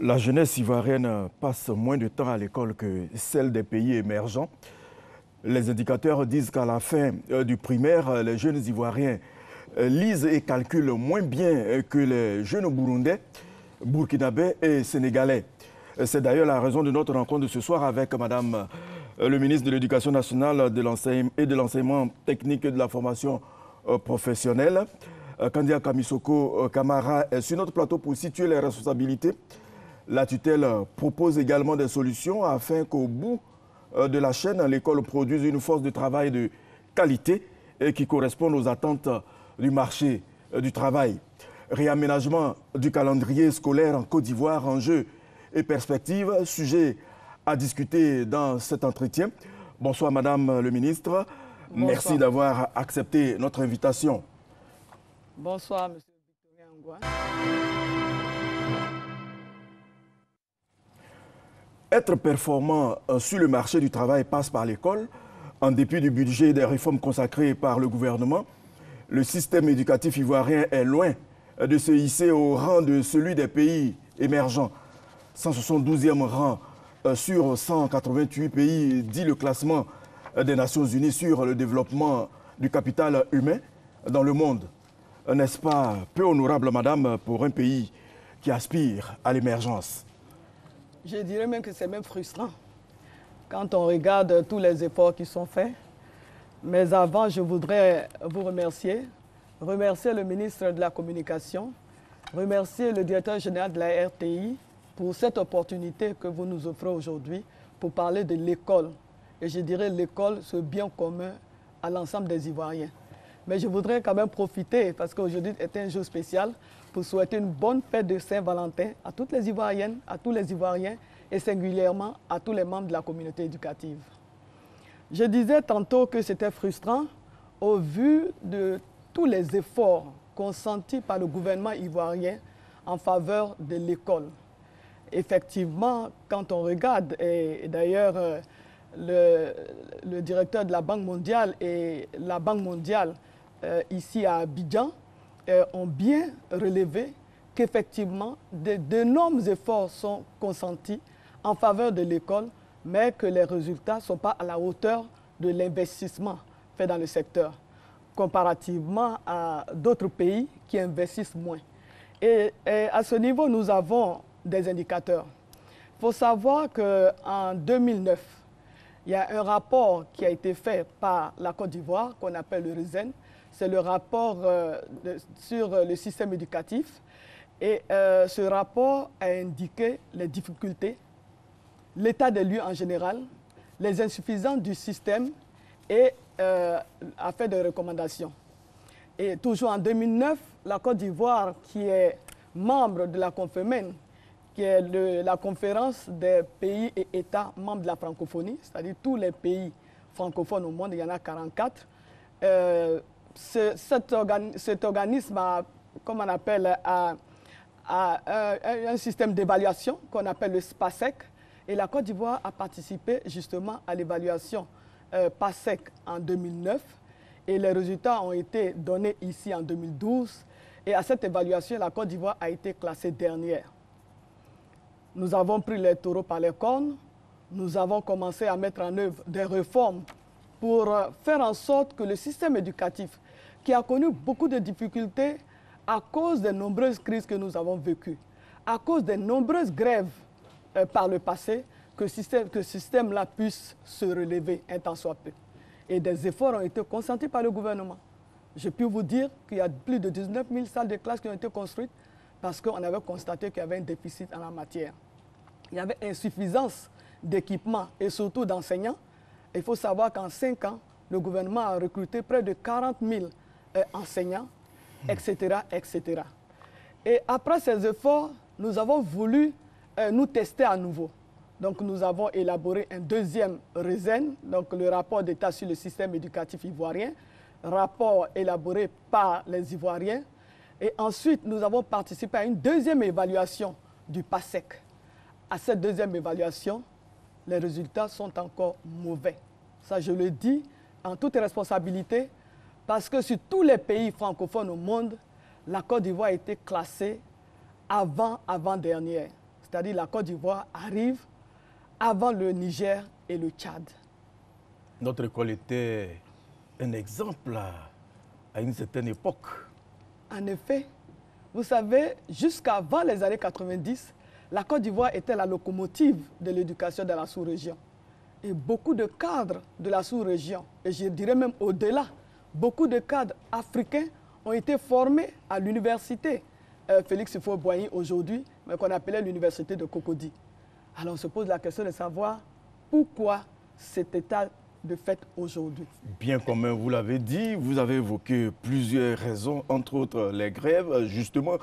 La jeunesse ivoirienne passe moins de temps à l'école que celle des pays émergents. Les indicateurs disent qu'à la fin du primaire, les jeunes Ivoiriens lisent et calculent moins bien que les jeunes Burundais, Burkinabés et Sénégalais. C'est d'ailleurs la raison de notre rencontre de ce soir avec Madame le ministre de l'Éducation nationale et de l'enseignement technique et de la formation professionnelle. Kandia Kamisoko Kamara est sur notre plateau pour situer les responsabilités. La tutelle propose également des solutions afin qu'au bout de la chaîne, l'école produise une force de travail de qualité et qui corresponde aux attentes du marché du travail. Réaménagement du calendrier scolaire en Côte d'Ivoire, enjeux et perspectives, sujet à discuter dans cet entretien. Bonsoir Madame le ministre. Bonsoir. Merci d'avoir accepté notre invitation. Bonsoir Monsieur Victorien Ngouin. Être performant sur le marché du travail passe par l'école. En dépit du budget et des réformes consacrées par le gouvernement, le système éducatif ivoirien est loin de se hisser au rang de celui des pays émergents. 172e rang sur 188 pays, dit le classement des Nations Unies sur le développement du capital humain dans le monde. N'est-ce pas peu honorable, madame, pour un pays qui aspire à l'émergence? Je dirais même que c'est même frustrant quand on regarde tous les efforts qui sont faits. Mais avant, je voudrais vous remercier le ministre de la Communication, remercier le directeur général de la RTI pour cette opportunité que vous nous offrez aujourd'hui pour parler de l'école. Et je dirais l'école, ce bien commun à l'ensemble des Ivoiriens. Mais je voudrais quand même profiter, parce qu'aujourd'hui est un jour spécial, pour souhaiter une bonne fête de Saint-Valentin à toutes les Ivoiriennes, à tous les Ivoiriens et singulièrement à tous les membres de la communauté éducative. Je disais tantôt que c'était frustrant au vu de tous les efforts consentis par le gouvernement ivoirien en faveur de l'école. Effectivement, quand on regarde, et d'ailleurs le directeur de la Banque mondiale et la Banque mondiale ici à Abidjan ont bien relevé qu'effectivement d'énormes efforts sont consentis en faveur de l'école, mais que les résultats ne sont pas à la hauteur de l'investissement fait dans le secteur, comparativement à d'autres pays qui investissent moins. Et à ce niveau, nous avons des indicateurs. Il faut savoir qu'en 2009, il y a un rapport qui a été fait par la Côte d'Ivoire, qu'on appelle le RISEN. C'est le rapport sur le système éducatif. Et ce rapport a indiqué les difficultés, l'état des lieux en général, les insuffisances du système et a fait des recommandations. Et toujours en 2009, la Côte d'Ivoire, qui est membre de la CONFEMEN, qui est la conférence des pays et États membres de la francophonie, c'est-à-dire tous les pays francophones au monde, il y en a 44. Cet organisme a, comme on appelle, un système d'évaluation qu'on appelle le SPASEC. Et la Côte d'Ivoire a participé justement à l'évaluation PASEC en 2009. Et les résultats ont été donnés ici en 2012. Et à cette évaluation, la Côte d'Ivoire a été classée dernière. Nous avons pris les taureaux par les cornes. Nous avons commencé à mettre en œuvre des réformes pour faire en sorte que le système éducatif, qui a connu beaucoup de difficultés à cause des nombreuses crises que nous avons vécues, à cause des nombreuses grèves par le passé, que ce système-là puisse se relever un tant soit peu. Et des efforts ont été consentis par le gouvernement. Je peux vous dire qu'il y a plus de 19 000 salles de classe qui ont été construites parce qu'on avait constaté qu'il y avait un déficit en la matière. Il y avait insuffisance d'équipements et surtout d'enseignants. Il faut savoir qu'en 5 ans, le gouvernement a recruté près de 40 000 enseignants, etc., etc. Et après ces efforts, nous avons voulu nous tester à nouveau. Donc nous avons élaboré un deuxième RISEN, donc le rapport d'État sur le système éducatif ivoirien, rapport élaboré par les Ivoiriens. Et ensuite, nous avons participé à une deuxième évaluation du PASEC. À cette deuxième évaluation, les résultats sont encore mauvais. Ça, je le dis en toute responsabilité, parce que sur tous les pays francophones au monde, la Côte d'Ivoire a été classée avant-dernière. c'est-à-dire la Côte d'Ivoire, arrive avant le Niger et le Tchad. Notre école était un exemple à une certaine époque. En effet, vous savez, jusqu'avant les années 90, la Côte d'Ivoire était la locomotive de l'éducation dans la sous-région. Et beaucoup de cadres de la sous-région, et je dirais même au-delà, beaucoup de cadres africains ont été formés à l'université Félix Houphouët-Boigny aujourd'hui, mais qu'on appelait l'université de Cocody. Alors on se pose la question de savoir pourquoi cet état de fait aujourd'hui. Bien comme vous l'avez dit, vous avez évoqué plusieurs raisons, entre autres les grèves. Justement,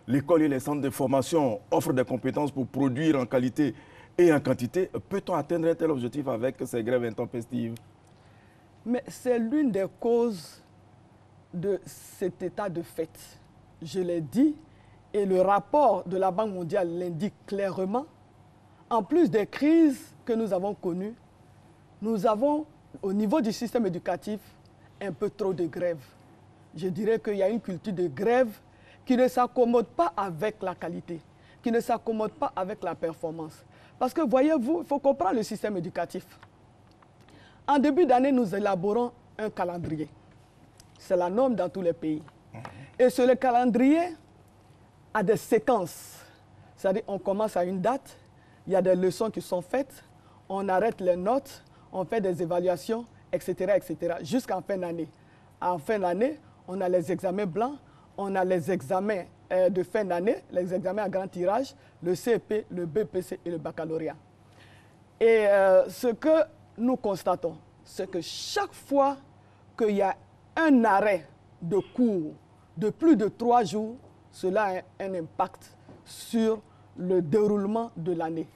l'école et les centres de formation offrent des compétences pour produire en qualité et en quantité. Peut-on atteindre un tel objectif avec ces grèves intempestives? Mais c'est l'une des causes de cet état de fait. Je l'ai dit, et le rapport de la Banque mondiale l'indique clairement. En plus des crises que nous avons connues, nous avons, au niveau du système éducatif, un peu trop de grèves. Je dirais qu'il y a une culture de grève qui ne s'accommode pas avec la qualité, qui ne s'accommode pas avec la performance. Parce que, voyez-vous, il faut comprendre le système éducatif. En début d'année, nous élaborons un calendrier. C'est la norme dans tous les pays. Et sur le calendrier, a des séquences. C'est-à-dire on commence à une date, il y a des leçons qui sont faites, on arrête les notes, on fait des évaluations, etc., etc., jusqu'en fin d'année. En fin d'année, on a les examens blancs, on a les examens de fin d'année, les examens à grand tirage, le CEP, le BPC et le baccalauréat. Et ce que nous constatons, c'est que chaque fois qu'il y a un arrêt de cours de plus de 3 jours, cela a un impact sur le déroulement de l'année.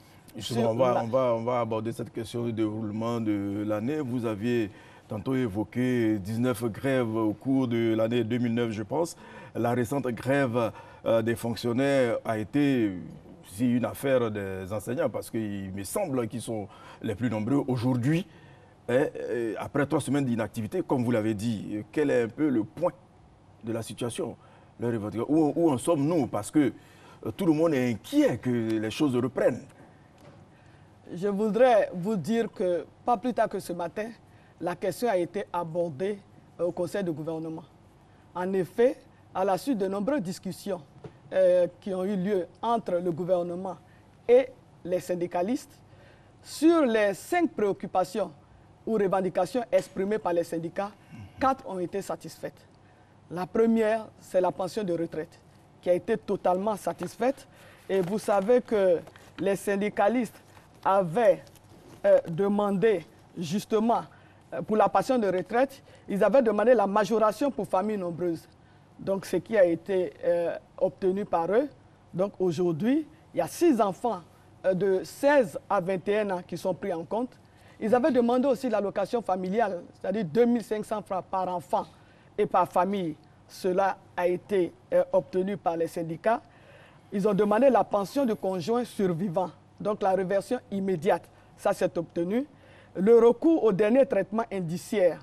On va aborder cette question du déroulement de l'année. Vous aviez tantôt évoqué 19 grèves au cours de l'année 2009, je pense. La récente grève des fonctionnaires a été une affaire des enseignants parce qu'il me semble qu'ils sont les plus nombreux aujourd'hui. Après 3 semaines d'inactivité, comme vous l'avez dit, quel est un peu le point de la situation? Où en sommes-nous? Parce que tout le monde est inquiet que les choses reprennent. Je voudrais vous dire que, pas plus tard que ce matin, la question a été abordée au Conseil de gouvernement. En effet, à la suite de nombreuses discussions qui ont eu lieu entre le gouvernement et les syndicalistes, sur les 5 préoccupations ou revendications exprimées par les syndicats, 4 ont été satisfaites. La première, c'est la pension de retraite, qui a été totalement satisfaite. Et vous savez que les syndicalistes avaient demandé, justement, pour la pension de retraite, ils avaient demandé la majoration pour familles nombreuses. Donc, ce qui a été obtenu par eux. Donc, aujourd'hui, il y a 6 enfants de 16 à 21 ans qui sont pris en compte. Ils avaient demandé aussi l'allocation familiale, c'est-à-dire 2500 francs par enfant et par famille. Cela a été obtenu par les syndicats. Ils ont demandé la pension du conjoint survivant, donc la réversion immédiate. Ça, c'est obtenu. Le recours au dernier traitement indiciaire,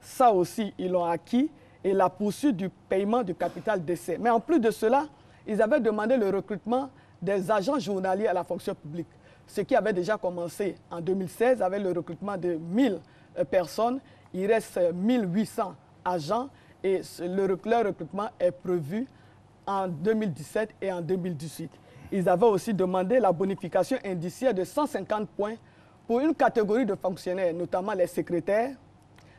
ça aussi, ils l'ont acquis. Et la poursuite du paiement du capital décès. Mais en plus de cela, ils avaient demandé le recrutement des agents journaliers à la fonction publique. Ce qui avait déjà commencé en 2016 avec le recrutement de 1000 personnes. Il reste 1800 agents et leur recrutement est prévu en 2017 et en 2018. Ils avaient aussi demandé la bonification indiciaire de 150 points pour une catégorie de fonctionnaires, notamment les secrétaires,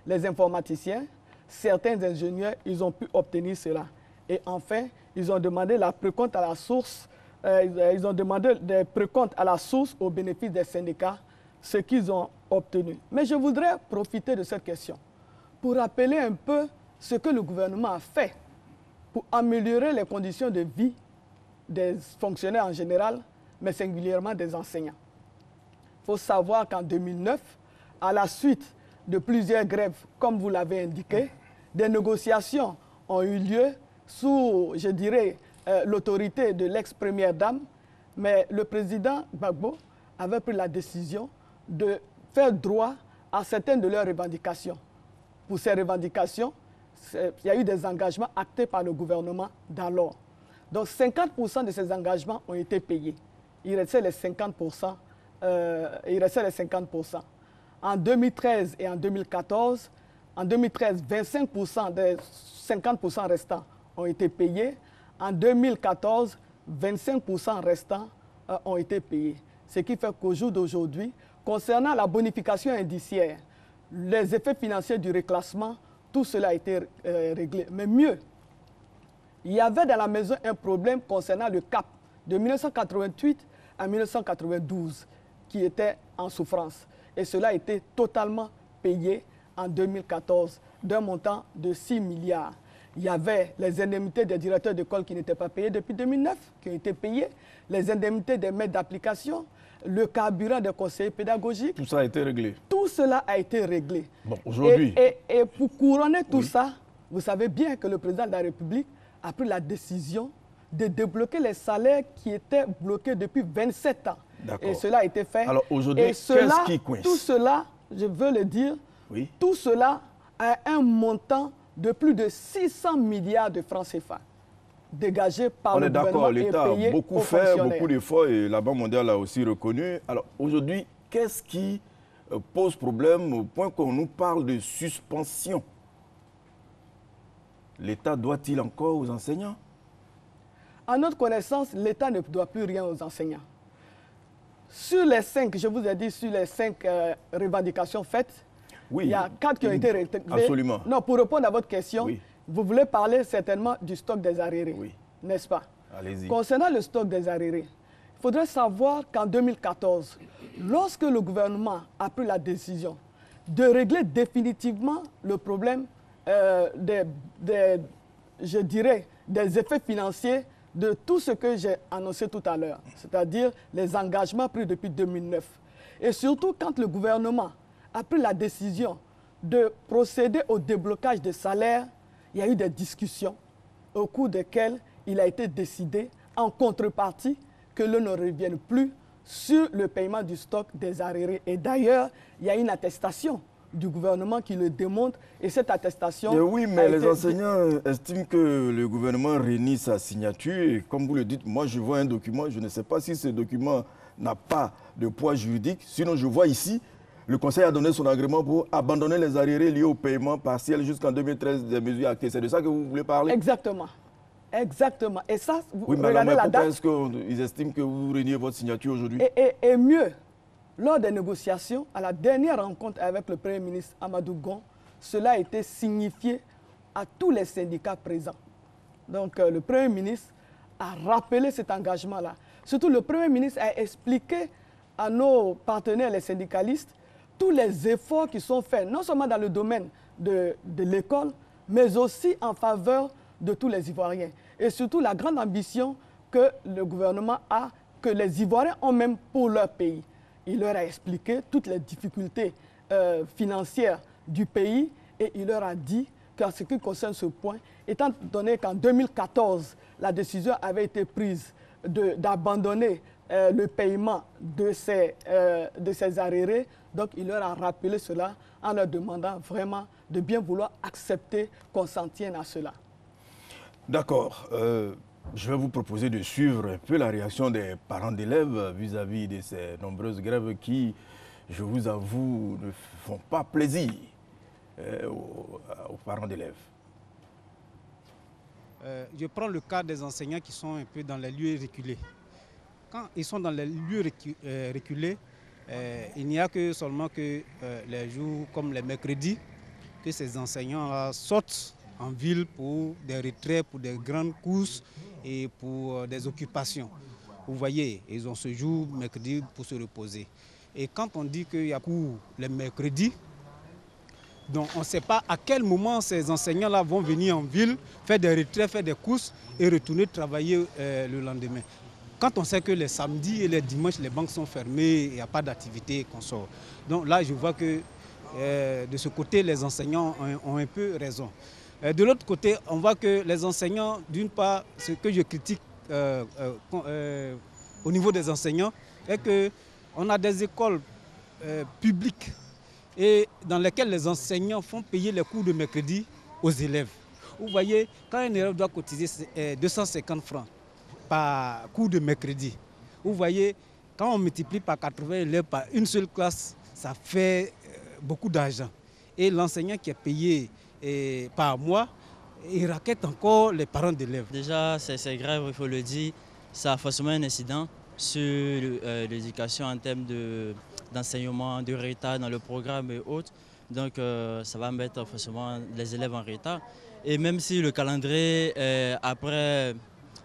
les informaticiens, certains ingénieurs, ils ont pu obtenir cela. Et enfin, ils ont demandé la précompte à la source, ils ont demandé des précomptes à la source au bénéfice des syndicats, ce qu'ils ont obtenu. Mais je voudrais profiter de cette question pour rappeler un peu ce que le gouvernement a fait pour améliorer les conditions de vie des fonctionnaires en général, mais singulièrement des enseignants. Il faut savoir qu'en 2009, à la suite de plusieurs grèves, comme vous l'avez indiqué, des négociations ont eu lieu sous, je dirais, l'autorité de l'ex-première dame, mais le président Gbagbo avait pris la décision de faire droit à certaines de leurs revendications. Pour ces revendications, il y a eu des engagements actés par le gouvernement d'alors. Donc 50% de ces engagements ont été payés. il restait les 50%. En 2013 et en 2014, en 2013, 25% des 50% restants ont été payés. En 2014, 25% restants ont été payés. Ce qui fait qu'au jour d'aujourd'hui, concernant la bonification indiciaire, les effets financiers du reclassement, tout cela a été réglé. Mais mieux, il y avait dans la maison un problème concernant le cap de 1988 à 1992 qui était en souffrance. Et cela a été totalement payé en 2014 d'un montant de 6 milliards. Il y avait les indemnités des directeurs d'école qui n'étaient pas payées depuis 2009, qui ont été payées, les indemnités des maîtres d'application, le carburant des conseillers pédagogiques. Tout ça a été réglé. Tout cela a été réglé. Bon, aujourd'hui... Et pour couronner tout ça, vous savez bien que le président de la République a pris la décision de débloquer les salaires qui étaient bloqués depuis 27 ans. Et cela a été fait. Alors aujourd'hui, qu'est-ce qui coince? Tout cela, je veux le dire, oui. Tout cela a un montant de plus de 600 milliards de francs CFA dégagés par le gouvernement et payés aux fonctionnaires. L'État a beaucoup fait, beaucoup d'efforts et la Banque mondiale a aussi reconnu. Alors aujourd'hui, qu'est-ce qui pose problème au point qu'on nous parle de suspension? L'État doit-il encore aux enseignants? À notre connaissance, l'État ne doit plus rien aux enseignants. Sur les 5, je vous ai dit, sur les 5 revendications faites, oui, il y a 4 qui ont été réglées. Absolument. Non, pour répondre à votre question, oui. Vous voulez parler certainement du stock des arriérés, oui. N'est-ce pas? Allez-y. Concernant le stock des arriérés, il faudrait savoir qu'en 2014, lorsque le gouvernement a pris la décision de régler définitivement le problème je dirais, des effets financiers de tout ce que j'ai annoncé tout à l'heure, c'est-à-dire les engagements pris depuis 2009. Et surtout quand le gouvernement a pris la décision de procéder au déblocage des salaires, il y a eu des discussions au cours desquelles il a été décidé, en contrepartie, que l'on ne revienne plus sur le paiement du stock des arriérés. Et d'ailleurs, il y a une attestation du gouvernement qui le démontre, et cette attestation... Et oui, mais les enseignants estiment que le gouvernement renie sa signature, et comme vous le dites, moi je vois un document, je ne sais pas si ce document n'a pas de poids juridique, sinon je vois ici, le Conseil a donné son agrément pour abandonner les arriérés liés au paiement partiel jusqu'en 2013 des mesures actées. C'est de ça que vous voulez parler? Exactement. Exactement. Et ça, vous oui, regardez mais la pourquoi date... est-ce qu'ils estiment que vous reniez votre signature aujourd'hui? Et mieux, lors des négociations, à la dernière rencontre avec le Premier ministre Amadou Gon, cela a été signifié à tous les syndicats présents. Donc le Premier ministre a rappelé cet engagement-là. Surtout le Premier ministre a expliqué à nos partenaires, les syndicalistes, tous les efforts qui sont faits, non seulement dans le domaine de l'école, mais aussi en faveur de tous les Ivoiriens. Et surtout la grande ambition que le gouvernement a, que les Ivoiriens ont même pour leur pays. Il leur a expliqué toutes les difficultés financières du pays et il leur a dit qu'en ce qui concerne ce point, étant donné qu'en 2014, la décision avait été prise d'abandonner le paiement de ces arriérés, donc il leur a rappelé cela en leur demandant vraiment de bien vouloir accepter qu'on s'en tienne à cela. D'accord. Je vais vous proposer de suivre un peu la réaction des parents d'élèves vis-à-vis de ces nombreuses grèves qui, je vous avoue, ne font pas plaisir aux parents d'élèves. Je prends le cas des enseignants qui sont un peu dans les lieux reculés. Quand ils sont dans les lieux reculés, il n'y a que seulement que les jours comme les mercredis que ces enseignants sortent en ville pour des retraits, pour des grandes courses et pour des occupations. Vous voyez, ils ont ce jour mercredi pour se reposer. Et quand on dit qu'il y a cours les mercredis, donc on ne sait pas à quel moment ces enseignants-là vont venir en ville, faire des retraits, faire des courses et retourner travailler le lendemain. Quand on sait que les samedis et les dimanches, les banques sont fermées, il n'y a pas d'activité qu'on sort. Donc là, je vois que de ce côté, les enseignants ont un peu raison. De l'autre côté, on voit que les enseignants, d'une part, ce que je critique au niveau des enseignants, est qu'on a des écoles publiques et dans lesquelles les enseignants font payer les cours de mercredi aux élèves. Vous voyez, quand un élève doit cotiser 250 francs par cours de mercredi, Vous voyez, quand on multiplie par 80 élèves par une seule classe, ça fait beaucoup d'argent. Et l'enseignant qui est payé par mois, il raquette encore les parents d'élèves. Déjà, c'est grave, il faut le dire. Ça a forcément un incident sur l'éducation en termes d'enseignement, de retard dans le programme et autres. Donc, ça va mettre forcément les élèves en retard. Et même si le calendrier est après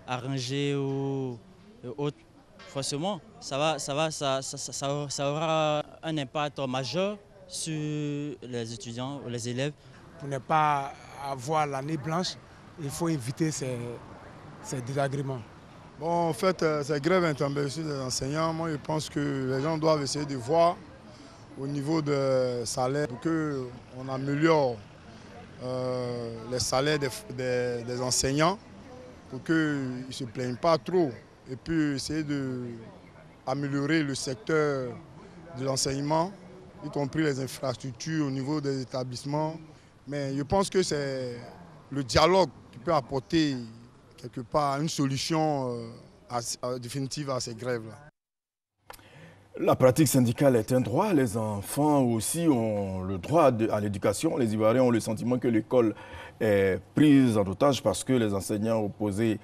arrangé ou autre, forcément, ça aura un impact majeur sur les étudiants ou les élèves. Pour ne pas avoir l'année blanche, il faut éviter ces désagréments. Bon, en fait, cette grève intempestive des enseignants, moi je pense que les gens doivent essayer de voir au niveau des salaires pour qu'on améliore les salaires des enseignants pour qu'ils ne se plaignent pas trop et puis essayer d'améliorer le secteur de l'enseignement, y compris les infrastructures au niveau des établissements. Mais je pense que c'est le dialogue qui peut apporter quelque part une solution définitive à ces grèves-là. La pratique syndicale est un droit. Les enfants aussi ont le droit à l'éducation. Les Ivoiriens ont le sentiment que l'école est prise en otage parce que les enseignants opposés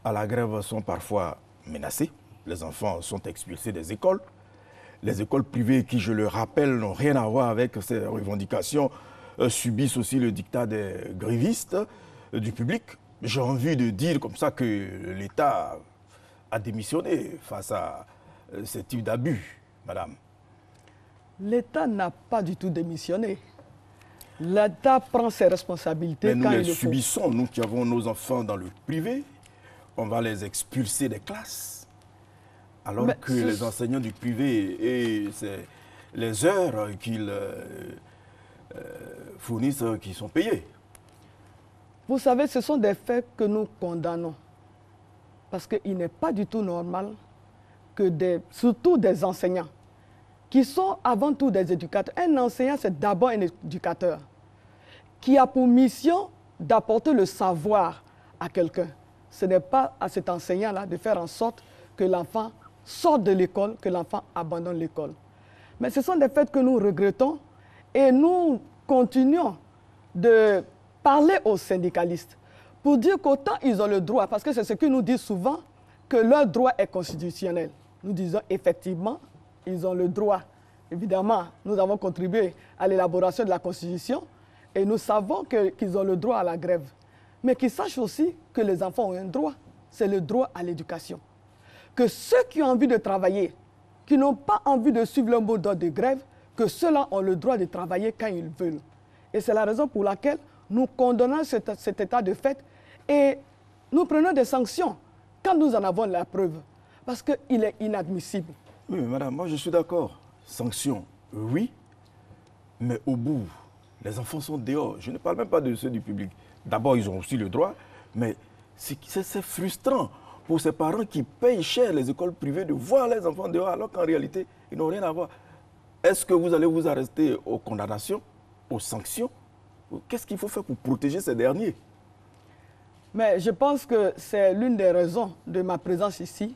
à la grève sont parfois menacés. Les enfants sont expulsés des écoles. Les écoles privées qui, je le rappelle, n'ont rien à voir avec ces revendications, subissent aussi le diktat des grévistes du public. J'ai envie de dire comme ça que l'État a démissionné face à ce type d'abus, madame. L'État n'a pas du tout démissionné. L'État prend ses responsabilités mais quand nous il les le faut. subissons, nous qui avons nos enfants dans le privé, on va les expulser des classes. Alors Mais que les enseignants du privé, et c'est les heures qu'ils fournissent qui sont payées. Vous savez, ce sont des faits que nous condamnons. Parce qu'il n'est pas du tout normal que surtout des enseignants, qui sont avant tout des éducateurs. Un enseignant, c'est d'abord un éducateur, qui a pour mission d'apporter le savoir à quelqu'un. Ce n'est pas à cet enseignant-là de faire en sorte que l'enfant sorte de l'école, que l'enfant abandonne l'école. Mais ce sont des faits que nous regrettons et nous continuons de parler aux syndicalistes pour dire qu'autant ils ont le droit, parce que c'est ce qu'ils nous disent souvent, que leur droit est constitutionnel. Nous disons effectivement, ils ont le droit. Évidemment, nous avons contribué à l'élaboration de la Constitution et nous savons qu'ils ont le droit à la grève. Mais qu'ils sachent aussi que les enfants ont un droit, c'est le droit à l'éducation. Que ceux qui ont envie de travailler, qui n'ont pas envie de suivre le mot d'ordre de grève, que ceux-là ont le droit de travailler quand ils veulent. Et c'est la raison pour laquelle nous condamnons cet état de fait et nous prenons des sanctions quand nous en avons la preuve. Parce qu'il est inadmissible. Oui, mais madame, moi je suis d'accord. Sanctions, oui, mais au bout, les enfants sont dehors. Je ne parle même pas de ceux du public. D'abord, ils ont aussi le droit, mais c'est frustrant pour ces parents qui payent cher les écoles privées de voir les enfants dehors alors qu'en réalité, ils n'ont rien à voir. Est-ce que vous allez vous arrêter aux condamnations, aux sanctions? Qu'est-ce qu'il faut faire pour protéger ces derniers? Mais je pense que c'est l'une des raisons de ma présence ici,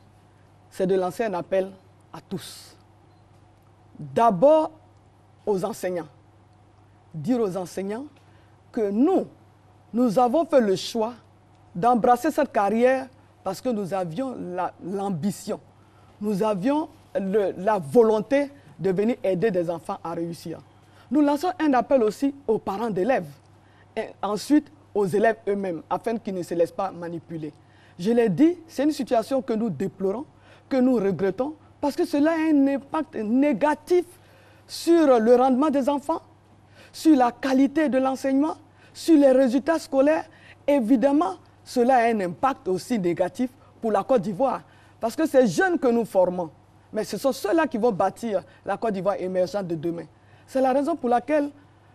c'est de lancer un appel à tous. D'abord aux enseignants. Dire aux enseignants que nous avons fait le choix d'embrasser cette carrière parce que nous avions l'ambition, nous avions la volonté de venir aider des enfants à réussir. Nous lançons un appel aussi aux parents d'élèves et ensuite aux élèves eux-mêmes afin qu'ils ne se laissent pas manipuler. Je l'ai dit, c'est une situation que nous déplorons, que nous regrettons parce que cela a un impact négatif sur le rendement des enfants, sur la qualité de l'enseignement, sur les résultats scolaires. Évidemment, cela a un impact aussi négatif pour la Côte d'Ivoire parce que ces jeunes que nous formons, mais ce sont ceux-là qui vont bâtir la Côte d'Ivoire émergente de demain. C'est la raison pour laquelle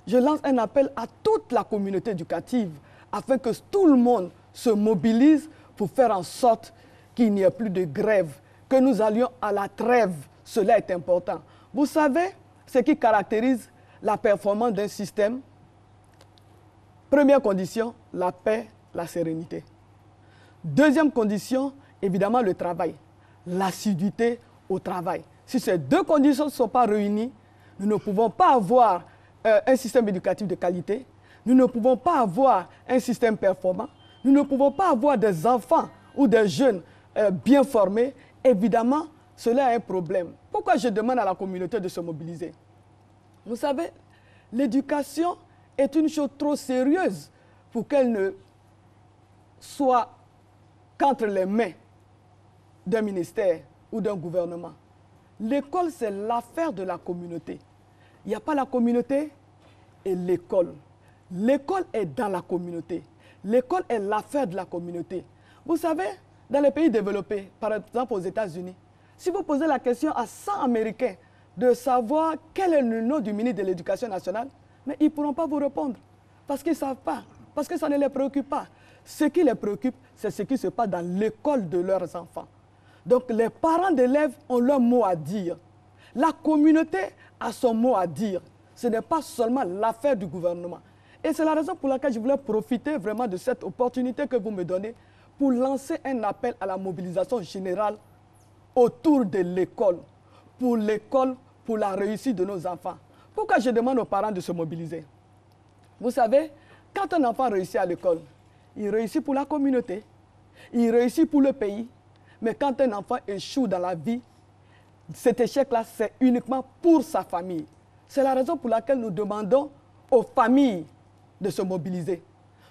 je lance un appel à toute la communauté éducative afin que tout le monde se mobilise pour faire en sorte qu'il n'y ait plus de grève, que nous allions à la trêve. Cela est important. Vous savez ce qui caractérise la performance d'un système? Première condition, la paix, la sérénité. Deuxième condition, évidemment, le travail. l'assiduité au travail. Si ces deux conditions ne sont pas réunies, nous ne pouvons pas avoir un système éducatif de qualité, nous ne pouvons pas avoir un système performant, nous ne pouvons pas avoir des enfants ou des jeunes bien formés. Évidemment, cela est un problème. Pourquoi je demande à la communauté de se mobiliser? Vous savez, l'éducation est une chose trop sérieuse pour qu'elle ne soit qu'entre les mains d'un ministère ou d'un gouvernement. L'école, c'est l'affaire de la communauté. Il n'y a pas la communauté et l'école. L'école est dans la communauté. L'école est l'affaire de la communauté. Vous savez, dans les pays développés, par exemple aux États-Unis, si vous posez la question à 100 Américains de savoir quel est le nom du ministre de l'Éducation nationale, mais ils ne pourront pas vous répondre. Parce qu'ils ne savent pas, parce que ça ne les préoccupe pas. Ce qui les préoccupe, c'est ce qui se passe dans l'école de leurs enfants. Donc les parents d'élèves ont leur mot à dire. La communauté a son mot à dire. Ce n'est pas seulement l'affaire du gouvernement. Et c'est la raison pour laquelle je voulais profiter vraiment de cette opportunité que vous me donnez pour lancer un appel à la mobilisation générale autour de l'école, pour la réussite de nos enfants. Pourquoi je demande aux parents de se mobiliser? Vous savez, quand un enfant réussit à l'école, il réussit pour la communauté, il réussit pour le pays. Mais quand un enfant échoue dans la vie, cet échec-là, c'est uniquement pour sa famille. C'est la raison pour laquelle nous demandons aux familles de se mobiliser.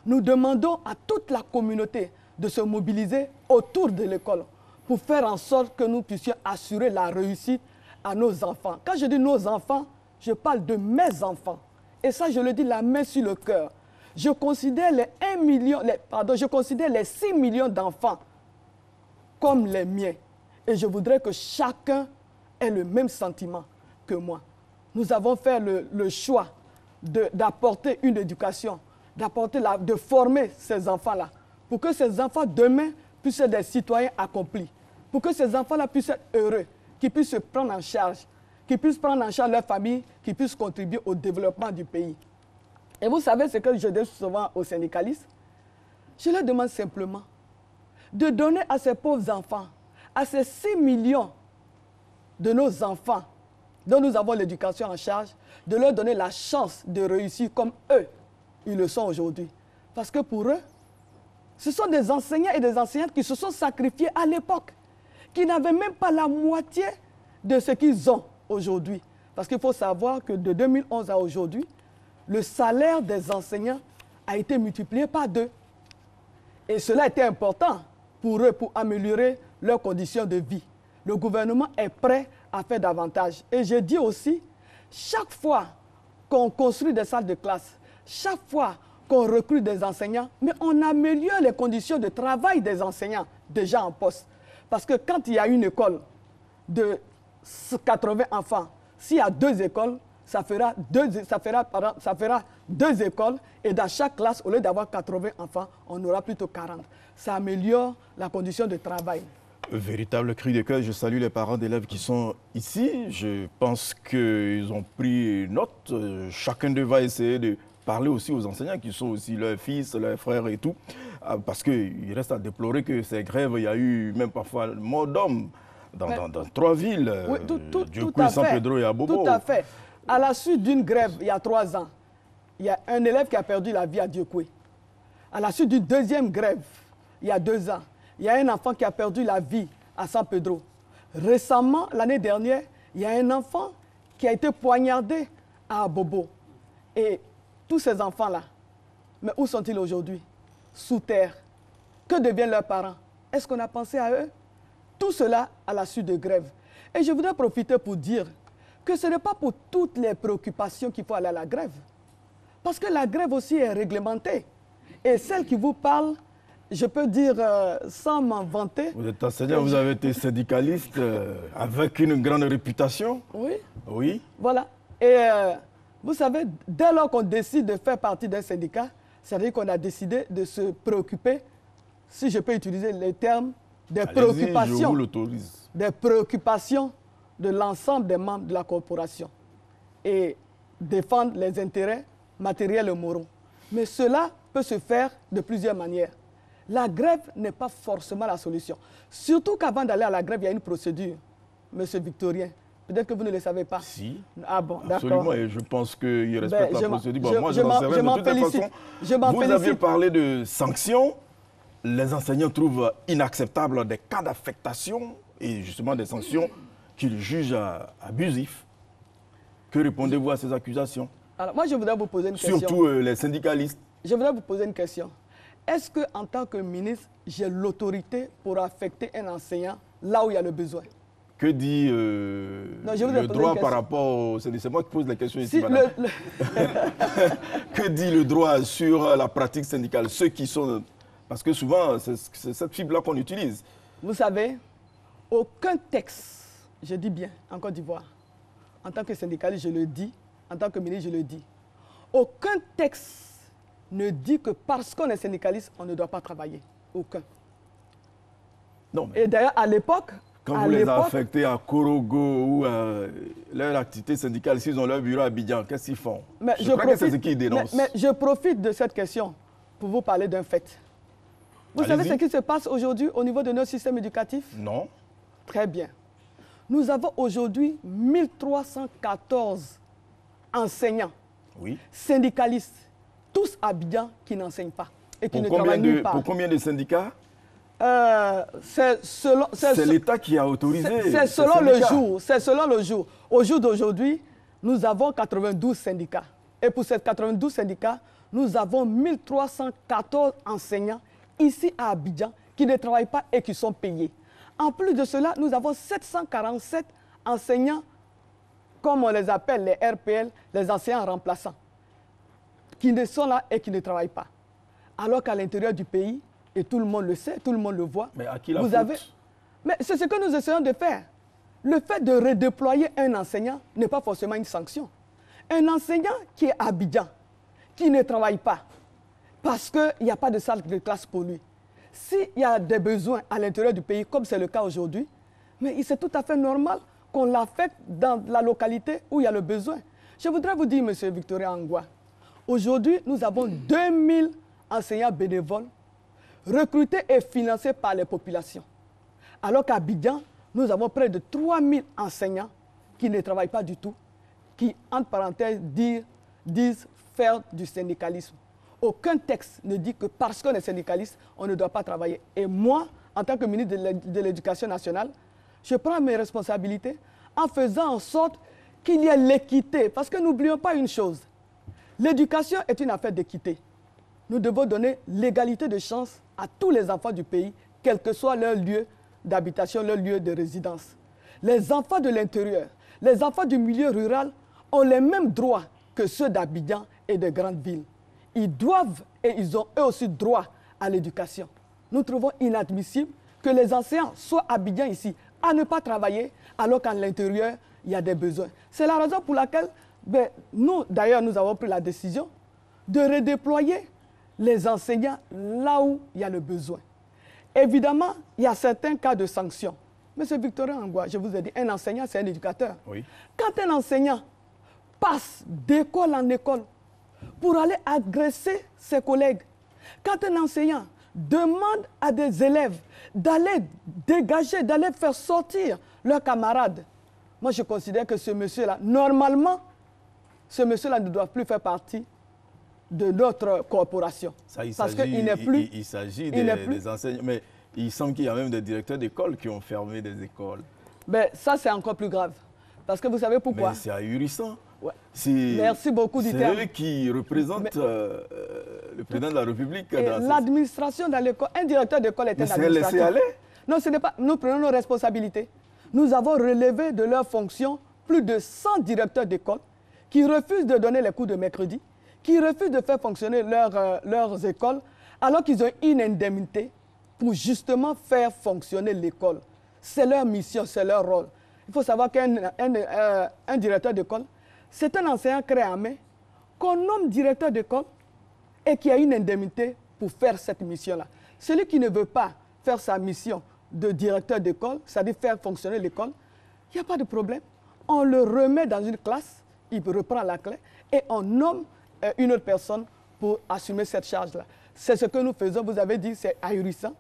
Nous demandons à toute la communauté de se mobiliser autour de l'école pour faire en sorte que nous puissions assurer la réussite à nos enfants. Quand je dis nos enfants, je parle de mes enfants. Et ça, je le dis la main sur le cœur. Je considère les 6 millions d'enfants comme les miens. Et je voudrais que chacun ait le même sentiment que moi. Nous avons fait le choix d'apporter une éducation, de former ces enfants-là, pour que ces enfants demain puissent être des citoyens accomplis, pour que ces enfants-là puissent être heureux, qu'ils puissent se prendre en charge, qu'ils puissent prendre en charge leur famille, qu'ils puissent contribuer au développement du pays. Et vous savez ce que je dis souvent aux syndicalistes? Je leur demande simplement de donner à ces pauvres enfants, à ces 6 millions de nos enfants dont nous avons l'éducation en charge, de leur donner la chance de réussir comme eux, ils le sont aujourd'hui. Parce que pour eux, ce sont des enseignants et des enseignantes qui se sont sacrifiés à l'époque, qui n'avaient même pas la moitié de ce qu'ils ont aujourd'hui. Parce qu'il faut savoir que de 2011 à aujourd'hui, le salaire des enseignants a été multiplié par 2. Et cela était important pour eux, pour améliorer leurs conditions de vie. Le gouvernement est prêt à faire davantage. Et je dis aussi, chaque fois qu'on construit des salles de classe, chaque fois qu'on recrute des enseignants, mais on améliore les conditions de travail des enseignants déjà en poste. Parce que quand il y a une école de 80 enfants, s'il y a 2 écoles, ça fera 2 écoles et dans chaque classe, au lieu d'avoir 80 enfants, on aura plutôt 40. Ça améliore la condition de travail. Véritable cri de cœur. Je salue les parents d'élèves qui sont ici. Je pense qu'ils ont pris note. Chacun d'eux va essayer de parler aussi aux enseignants qui sont aussi leurs fils, leurs frères et tout. Parce qu'il reste à déplorer que ces grèves, il y a eu même parfois mort d'hommes dans 3 villes. Oui, tout à San fait. Pedro et Abobo. Tout à fait. À la suite d'une grève, il y a 3 ans, il y a un élève qui a perdu la vie à Diokwe. À la suite d'une 2e grève, il y a 2 ans, il y a un enfant qui a perdu la vie à San Pedro. Récemment, l'année dernière, il y a un enfant qui a été poignardé à Abobo. Et tous ces enfants-là, mais où sont-ils aujourd'hui? Sous terre. Que deviennent leurs parents? Est-ce qu'on a pensé à eux? Tout cela à la suite de grève. Et je voudrais profiter pour dire que ce n'est pas pour toutes les préoccupations qu'il faut aller à la grève. Parce que la grève aussi est réglementée. Et celle qui vous parle, je peux dire sans m'en vanter. Vous êtes enseignant, vous avez été syndicaliste avec une grande réputation. Oui. Oui. Voilà. Et vous savez, dès lors qu'on décide de faire partie d'un syndicat, c'est-à-dire qu'on a décidé de se préoccuper, si je peux utiliser les termes, des préoccupations. Je vous l'autorise. Des préoccupations de l'ensemble des membres de la corporation. Et défendre les intérêts matériels et moraux. Mais cela peut se faire de plusieurs manières. la grève n'est pas forcément la solution. Surtout qu'avant d'aller à la grève, il y a une procédure, Monsieur Victorien. Peut-être que vous ne le savez pas. Si. Ah bon, d'accord. Absolument, et je pense qu'il respecte la procédure. Bon, moi, je n'en sais rien. De toute façon, vous avez parlé de sanctions. Les enseignants trouvent inacceptables des cas d'affectation et justement des sanctions qu'ils jugent abusifs. Que répondez-vous à ces accusations? Alors, moi, je voudrais vous poser une question. Surtout les syndicalistes. Je voudrais vous poser une question. Est-ce qu'en tant que ministre, j'ai l'autorité pour affecter un enseignant là où il y a le besoin? Que dit le droit par rapport au... C'est moi qui pose la question ici, madame. Que dit le droit sur la pratique syndicale? Ceux qui sont... Parce que souvent, c'est cette fibre-là qu'on utilise. Vous savez, aucun texte, je dis bien, en Côte d'Ivoire, en tant que syndicaliste, je le dis, en tant que ministre, je le dis, aucun texte ne dit que parce qu'on est syndicaliste, on ne doit pas travailler. Aucun. Non, mais... Et d'ailleurs, à l'époque... Quand vous les affectez à Korogo ou à leur activité syndicale, s'ils ont leur bureau à Abidjan, qu'est-ce qu'ils font? Je crois que c'est ce qu'ils dénoncent. Mais je profite de cette question pour vous parler d'un fait. Vous savez ce qui se passe aujourd'hui au niveau de notre système éducatif? Non. Très bien. Nous avons aujourd'hui 1314 enseignants, syndicalistes, tous à Abidjan qui n'enseignent pas et qui ne travaillent nulle part. Pour combien de syndicats? C'est l'État qui a autorisé. C'est selon le jour. C'est selon le jour. Au jour d'aujourd'hui, nous avons 92 syndicats. Et pour ces 92 syndicats, nous avons 1314 enseignants ici à Abidjan qui ne travaillent pas et qui sont payés. En plus de cela, nous avons 747 enseignants, comme on les appelle les RPL, les enseignants remplaçants, qui ne sont là et qui ne travaillent pas. Alors qu'à l'intérieur du pays, et tout le monde le sait, tout le monde le voit. Mais à qui la faute? Mais c'est ce que nous essayons de faire. Le fait de redéployer un enseignant n'est pas forcément une sanction. Un enseignant qui est à Abidjan, qui ne travaille pas, parce qu'il n'y a pas de salle de classe pour lui. S'il y a des besoins à l'intérieur du pays, comme c'est le cas aujourd'hui, mais c'est tout à fait normal qu'on l'affecte dans la localité où il y a le besoin. Je voudrais vous dire, M. Victorien Angoua, aujourd'hui, nous avons 2000 enseignants bénévoles recrutés et financés par les populations. Alors qu'à Abidjan, nous avons près de 3000 enseignants qui ne travaillent pas du tout, qui, entre parenthèses, disent faire du syndicalisme. Aucun texte ne dit que parce qu'on est syndicaliste, on ne doit pas travailler. Et moi, en tant que ministre de l'Éducation nationale, je prends mes responsabilités en faisant en sorte qu'il y ait l'équité. Parce que n'oublions pas une chose, l'éducation est une affaire d'équité. Nous devons donner l'égalité de chance à tous les enfants du pays, quel que soit leur lieu d'habitation, leur lieu de résidence. Les enfants de l'intérieur, les enfants du milieu rural ont les mêmes droits que ceux d'Abidjan et de grandes villes. Ils doivent et ils ont eux aussi droit à l'éducation. Nous trouvons inadmissible que les enseignants soient à Abidjan ici à ne pas travailler alors qu'à l'intérieur, il y a des besoins. C'est la raison pour laquelle nous, d'ailleurs, nous avons pris la décision de redéployer les enseignants là où il y a le besoin. Évidemment, il y a certains cas de sanctions. Monsieur Victorien Angoua, je vous ai dit, un enseignant, c'est un éducateur. Oui. Quand un enseignant passe d'école en école pour aller agresser ses collègues, quand un enseignant demande à des élèves d'aller dégager, d'aller faire sortir leurs camarades, moi je considère que ce monsieur-là, normalement, ce monsieur-là ne doit plus faire partie de notre corporation. Ça, parce qu'il n'est plus... Il s'agit des enseignants, mais il semble qu'il y a même des directeurs d'école qui ont fermé des écoles. Ben, ça, c'est encore plus grave. Parce que vous savez pourquoi? Mais c'est ahurissant. Ouais. Merci beaucoup du terme. C'est eux qui représentent le président de la République. L'administration dans l'école, un directeur d'école est un administrateur. Mais c'est laissé aller? Non, ce n'est pas. Nous prenons nos responsabilités. Nous avons relevé de leurs fonctions plus de 100 directeurs d'école qui refusent de donner les cours de mercredi, qui refusent de faire fonctionner leurs écoles, alors qu'ils ont une indemnité pour justement faire fonctionner l'école. C'est leur mission, c'est leur rôle. Il faut savoir qu'un directeur d'école, c'est un enseignant créé à main qu'on nomme directeur d'école et qui a une indemnité pour faire cette mission-là. Celui qui ne veut pas faire sa mission de directeur d'école, c'est-à-dire faire fonctionner l'école, il n'y a pas de problème. On le remet dans une classe, il reprend la clé et on nomme une autre personne pour assumer cette charge-là. C'est ce que nous faisons. Vous avez dit c'est ahurissant,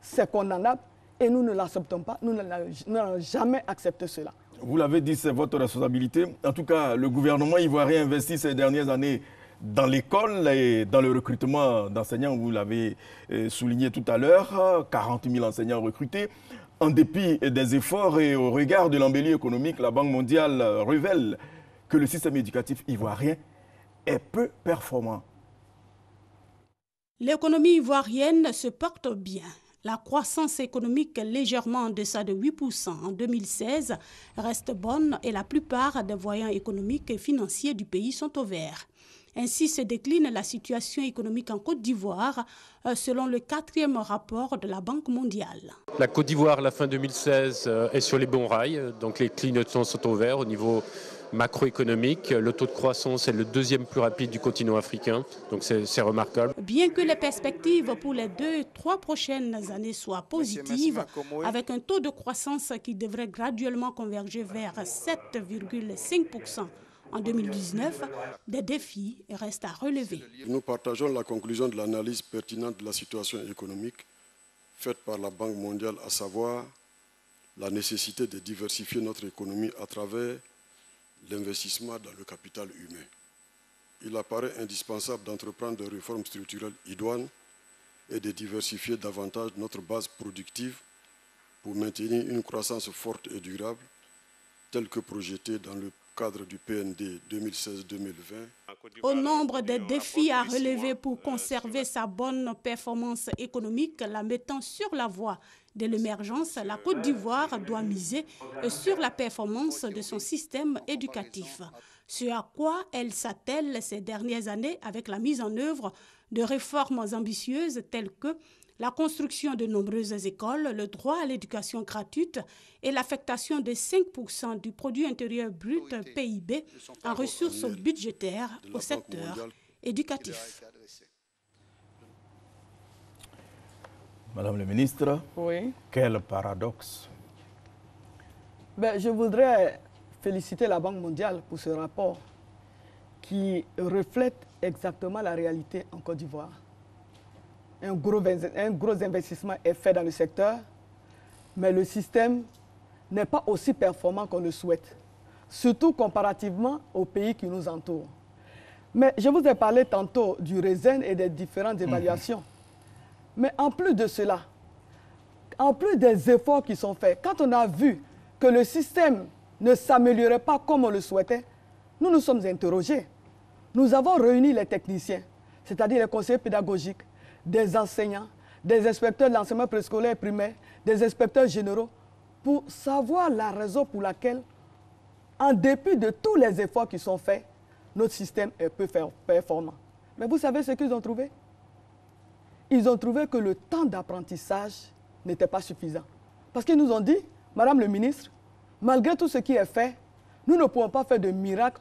c'est condamnable et nous ne l'acceptons pas. Nous n'allons jamais accepté cela. Vous l'avez dit, c'est votre responsabilité. En tout cas, le gouvernement ivoirien investit ces dernières années dans l'école et dans le recrutement d'enseignants. Vous l'avez souligné tout à l'heure, 40 000 enseignants recrutés. En dépit des efforts et au regard de l'embellie économique, la Banque mondiale révèle que le système éducatif ivoirien est peu performant. L'économie ivoirienne se porte bien. La croissance économique légèrement en deçà de 8% en 2016 reste bonne et la plupart des voyants économiques et financiers du pays sont au vert. Ainsi se décline la situation économique en Côte d'Ivoire selon le 4e rapport de la Banque mondiale. La Côte d'Ivoire, la fin 2016, est sur les bons rails, donc les clignotants sont au vert au niveau macroéconomique. Le taux de croissance est le 2e plus rapide du continent africain, donc c'est remarquable. Bien que les perspectives pour les 2-3 prochaines années soient positives, avec un taux de croissance qui devrait graduellement converger vers 7,5% en 2019, des défis restent à relever. Nous partageons la conclusion de l'analyse pertinente de la situation économique faite par la Banque mondiale, à savoir la nécessité de diversifier notre économie à travers l'investissement dans le capital humain. Il apparaît indispensable d'entreprendre des réformes structurelles idoines et de diversifier davantage notre base productive pour maintenir une croissance forte et durable, telle que projetée dans le cadre du PND 2016-2020. Au nombre des défis à relever pour conserver sa bonne performance économique, la mettant sur la voie de l'émergence, la Côte d'Ivoire doit miser sur la performance de son système éducatif. Ce à quoi elle s'attelle ces dernières années avec la mise en œuvre de réformes ambitieuses telles que la construction de nombreuses écoles, le droit à l'éducation gratuite et l'affectation de 5% du produit intérieur brut PIB en ressources budgétaires au secteur éducatif. Madame le ministre, oui. Quel paradoxe. Je voudrais féliciter la Banque mondiale pour ce rapport qui reflète exactement la réalité en Côte d'Ivoire. Un gros investissement est fait dans le secteur, mais le système n'est pas aussi performant qu'on le souhaite, surtout comparativement aux pays qui nous entourent. Mais je vous ai parlé tantôt du RAISEN et des différentes évaluations. Mais en plus de cela, en plus des efforts qui sont faits, quand on a vu que le système ne s'améliorait pas comme on le souhaitait, nous nous sommes interrogés. Nous avons réuni les techniciens, c'est-à-dire les conseillers pédagogiques, des enseignants, des inspecteurs de l'enseignement préscolaire et primaire, des inspecteurs généraux, pour savoir la raison pour laquelle, en dépit de tous les efforts qui sont faits, notre système est peu performant. Mais vous savez ce qu'ils ont trouvé? Ils ont trouvé que le temps d'apprentissage n'était pas suffisant. Parce qu'ils nous ont dit, Madame le ministre, malgré tout ce qui est fait, nous ne pouvons pas faire de miracle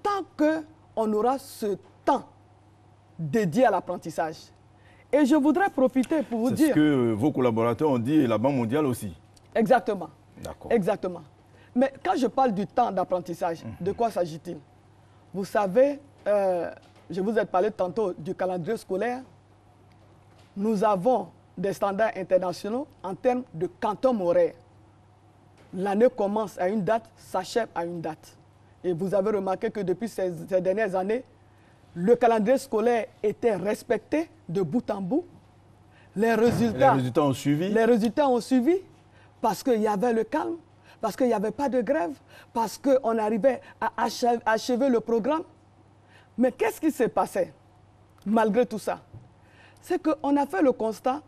tant qu'on aura ce temps dédié à l'apprentissage. Et je voudrais profiter pour vous dire... C'est ce que vos collaborateurs ont dit et la Banque mondiale aussi. Exactement. D'accord. Exactement. Mais quand je parle du temps d'apprentissage, de quoi s'agit-il? Vous savez, je vous ai parlé tantôt du calendrier scolaire. Nous avons des standards internationaux en termes de quantum horaire. L'année commence à une date, s'achève à une date. Et vous avez remarqué que depuis ces dernières années, le calendrier scolaire était respecté de bout en bout. Les résultats ont suivi. Les résultats ont suivi parce qu'il y avait le calme, parce qu'il n'y avait pas de grève, parce qu'on arrivait à achever le programme. Mais qu'est-ce qui s'est passé malgré tout ça? C'est qu'on a fait le constat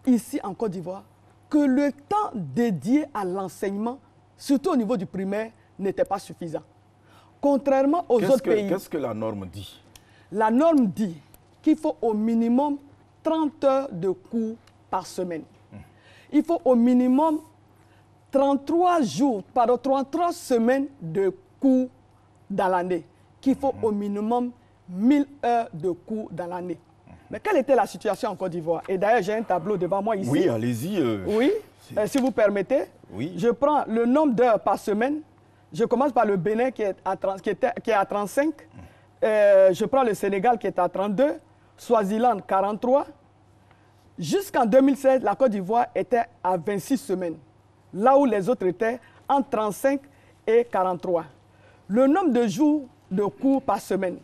ici en Côte d'Ivoire que le temps dédié à l'enseignement, surtout au niveau du primaire, n'était pas suffisant. Contrairement aux autres pays. Qu'est-ce que la norme dit? La norme dit qu'il faut au minimum 30 heures de cours par semaine. Il faut au minimum 33 semaines de cours dans l'année. Qu'il faut au minimum 1000 heures de cours dans l'année. Mais quelle était la situation en Côte d'Ivoire? Et d'ailleurs, j'ai un tableau devant moi ici. Oui, allez-y. Oui, si vous permettez. Oui. Je prends le nombre d'heures par semaine. Je commence par le Bénin qui est à 35. Je prends le Sénégal qui est à 32, Swaziland 43. Jusqu'en 2016, la Côte d'Ivoire était à 26 semaines, là où les autres étaient entre 35 et 43. Le nombre de jours de cours par semaine,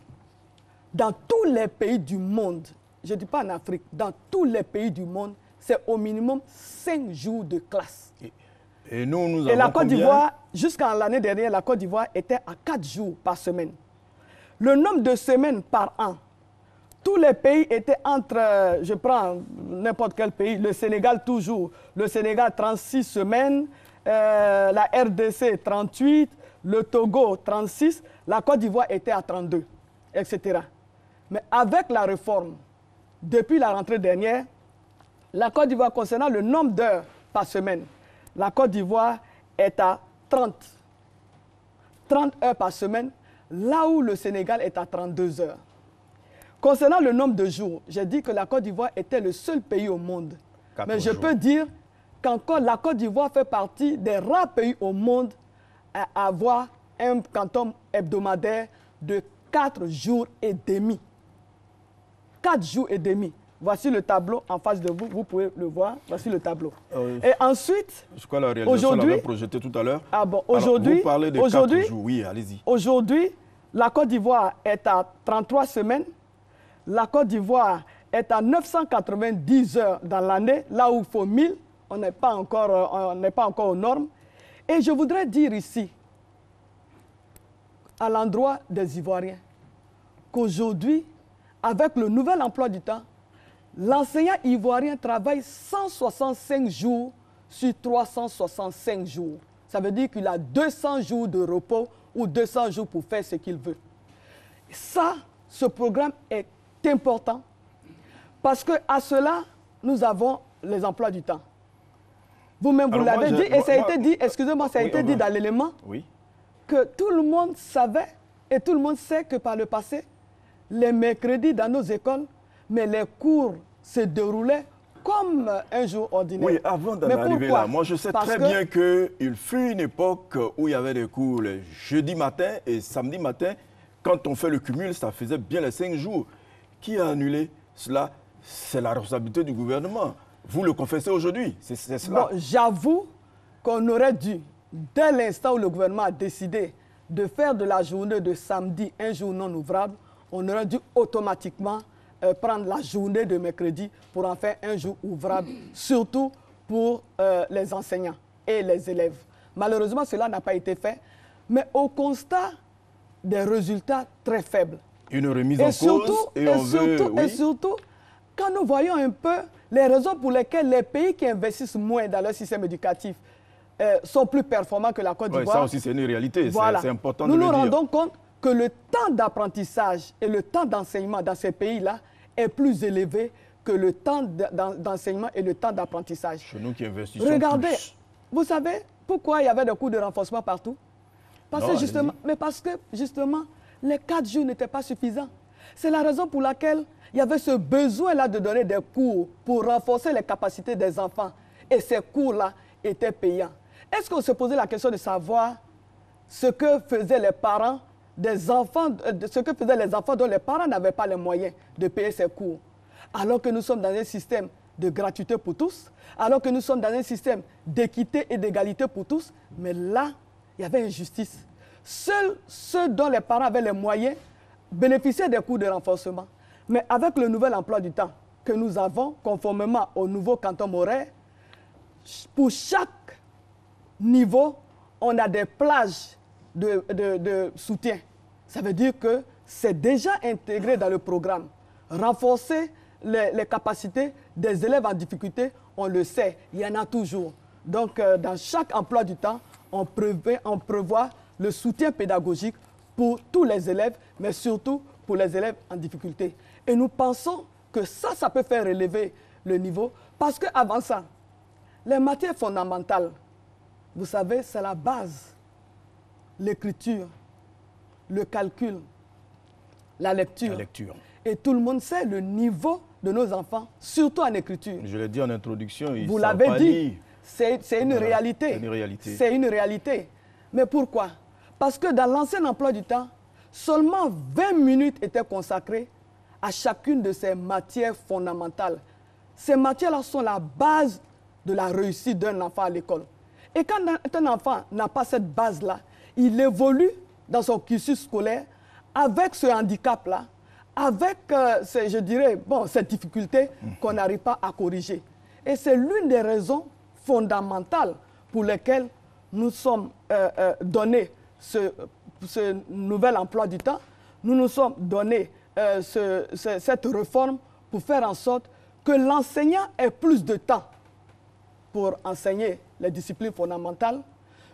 dans tous les pays du monde, je ne dis pas en Afrique, dans tous les pays du monde, c'est au minimum 5 jours de classe. Et nous et la Côte d'Ivoire, jusqu'à l'année dernière, la Côte d'Ivoire était à 4 jours par semaine. Le nombre de semaines par an, tous les pays étaient entre, je prends n'importe quel pays, le Sénégal toujours, le Sénégal 36 semaines, la RDC 38, le Togo 36, la Côte d'Ivoire était à 32, etc. Mais avec la réforme, depuis la rentrée dernière, la Côte d'Ivoire, concernant le nombre d'heures par semaine, la Côte d'Ivoire est à 30 heures par semaine, là où le Sénégal est à 32 heures. Concernant le nombre de jours, j'ai dit que la Côte d'Ivoire était le seul pays au monde. Mais je peux dire qu'encore la Côte d'Ivoire fait partie des rares pays au monde à avoir un quantum hebdomadaire de 4 jours et demi. 4 jours et demi. Voici le tableau en face de vous, vous pouvez le voir. Voici le tableau. Et ensuite, je crois que la réalisation l'avait projeté tout à l'heure. Ah bon, aujourd'hui, vous parlez de 4 jours, oui, allez-y. Aujourd'hui, la Côte d'Ivoire est à 33 semaines. La Côte d'Ivoire est à 990 heures dans l'année, là où il faut 1000. On n'est pas encore aux normes. Et je voudrais dire ici, à l'endroit des Ivoiriens, qu'aujourd'hui, avec le nouvel emploi du temps, l'enseignant ivoirien travaille 165 jours sur 365 jours. Ça veut dire qu'il a 200 jours de repos ou 200 jours pour faire ce qu'il veut. Ça, ce programme est important parce qu'à cela, nous avons les emplois du temps. Vous-même, vous l'avez dit, et ça a été dit, excusez-moi, ça a été dit dans l'élément, que tout le monde savait et tout le monde sait que par le passé, les mercredis dans nos écoles, mais les cours se déroulaient comme un jour ordinaire. Oui, avant d'en arriver là, moi je sais très bien qu'il fut une époque où il y avait des cours le jeudi matin et samedi matin. Quand on fait le cumul, ça faisait bien les 5 jours. Qui a annulé cela? C'est la responsabilité du gouvernement. Vous le confessez aujourd'hui, c'est cela. Bon, j'avoue qu'on aurait dû, dès l'instant où le gouvernement a décidé de faire de la journée de samedi un jour non ouvrable, on aurait dû automatiquement prendre la journée de mercredi pour en faire un jour ouvrable, surtout pour les enseignants et les élèves. Malheureusement, cela n'a pas été fait, mais au constat des résultats très faibles. Une remise en cause et surtout, quand nous voyons un peu les raisons pour lesquelles les pays qui investissent moins dans leur système éducatif sont plus performants que la Côte d'Ivoire. Ça aussi, c'est une réalité, voilà. C'est important de le dire. Nous nous rendons compte que le temps d'apprentissage et le temps d'enseignement dans ces pays-là est plus élevé que le temps d'enseignement et le temps d'apprentissage. Chez nous qui investissons Regardez, plus. Vous savez pourquoi il y avait des cours de renforcement partout? Parce que justement, les 4 jours n'étaient pas suffisants. C'est la raison pour laquelle il y avait ce besoin-là de donner des cours pour renforcer les capacités des enfants. Et ces cours-là étaient payants. Est-ce qu'on se posait la question de savoir ce que faisaient les parents des enfants, ce que faisaient les enfants dont les parents n'avaient pas les moyens de payer ces cours? Alors que nous sommes dans un système de gratuité pour tous, alors que nous sommes dans un système d'équité et d'égalité pour tous, mais là, il y avait injustice. Seuls ceux dont les parents avaient les moyens bénéficiaient des cours de renforcement. Mais avec le nouvel emploi du temps que nous avons, conformément au nouveau quantum horaire, pour chaque niveau, on a des plages de soutien. Ça veut dire que c'est déjà intégré dans le programme. Renforcer les capacités des élèves en difficulté, on le sait, il y en a toujours. Donc, dans chaque emploi du temps, on prévoit le soutien pédagogique pour tous les élèves, mais surtout pour les élèves en difficulté. Et nous pensons que ça peut faire relever le niveau, parce qu'avant ça, les matières fondamentales, vous savez, c'est la base. L'écriture, le calcul, la lecture. Et tout le monde sait le niveau de nos enfants, surtout en écriture. Je l'ai dit en introduction, vous l'avez dit, c'est une réalité. C'est une réalité. Mais pourquoi? Parce que dans l'ancien emploi du temps, seulement 20 minutes étaient consacrées à chacune de ces matières fondamentales. Ces matières-là sont la base de la réussite d'un enfant à l'école. Et quand un enfant n'a pas cette base-là, il évolue dans son cursus scolaire avec ce handicap-là, avec, je dirais, cette difficulté qu'on n'arrive pas à corriger. Et c'est l'une des raisons fondamentales pour lesquelles nous sommes donnés ce nouvel emploi du temps. Nous nous sommes donnés cette réforme pour faire en sorte que l'enseignant ait plus de temps pour enseigner les disciplines fondamentales,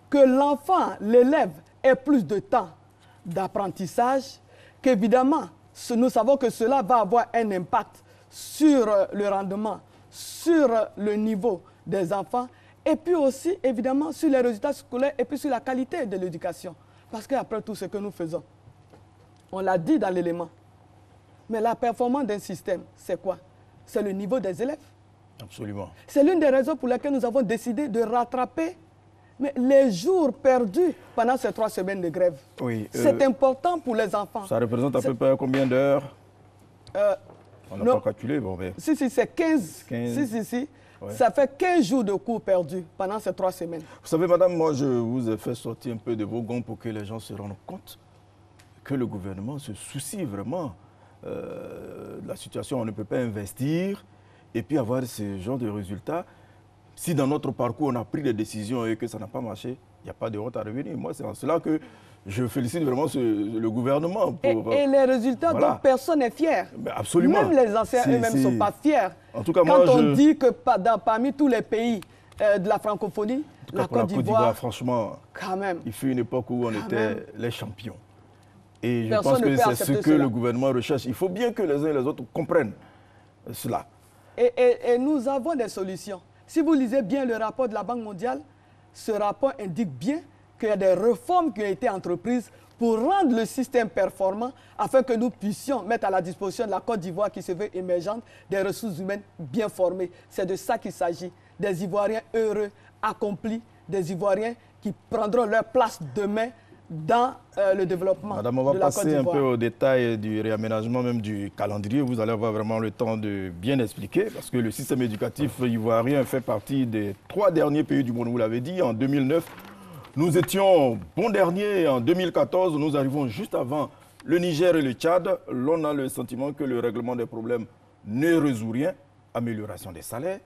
que l'enfant, l'élève, ait plus de temps d'apprentissage, qu'évidemment, nous savons que cela va avoir un impact sur le rendement, sur le niveau des enfants, et puis aussi, évidemment, sur les résultats scolaires et puis sur la qualité de l'éducation. Parce qu'après tout ce que nous faisons, on l'a dit dans l'élément, mais la performance d'un système, c'est quoi? C'est le niveau des élèves. Absolument. C'est l'une des raisons pour lesquelles nous avons décidé de rattraper les jours perdus pendant ces 3 semaines de grève. Oui, c'est important pour les enfants. Ça représente à peu près combien d'heures? On n'a pas calculé. Bon, mais... Si, c'est 15. Si. Ouais. Ça fait 15 jours de cours perdus pendant ces 3 semaines. Vous savez, madame, moi, je vous ai fait sortir un peu de vos gonds pour que les gens se rendent compte que le gouvernement se soucie vraiment de la situation. On ne peut pas investir et puis avoir ce genre de résultats. Si dans notre parcours, on a pris des décisions et que ça n'a pas marché, il n'y a pas de honte à revenir. Moi, c'est en cela que je félicite vraiment le gouvernement. Et les résultats dont personne n'est fier. Mais absolument. Même les anciens eux-mêmes ne sont pas fiers. En tout cas, quand on dit que parmi tous les pays de la francophonie, la Côte d'Ivoire, franchement, quand même, il fut une époque où on était les champions. Et je pense que c'est ce que le gouvernement recherche. Il faut bien que les uns et les autres comprennent cela. Et nous avons des solutions. Si vous lisez bien le rapport de la Banque mondiale, ce rapport indique bien qu'il y a des réformes qui ont été entreprises pour rendre le système performant afin que nous puissions mettre à la disposition de la Côte d'Ivoire qui se veut émergente des ressources humaines bien formées. C'est de ça qu'il s'agit. Des Ivoiriens heureux, accomplis, des Ivoiriens qui prendront leur place demain dans le développement. Madame, on va passer un peu au détail du réaménagement, même du calendrier. Vous allez avoir vraiment le temps de bien expliquer, parce que le système éducatif ivoirien fait partie des 3 derniers pays du monde, vous l'avez dit. En 2009, nous étions bon dernier. En 2014, nous arrivons juste avant le Niger et le Tchad. L'on a le sentiment que le règlement des problèmes ne résout rien. Amélioration des salaires,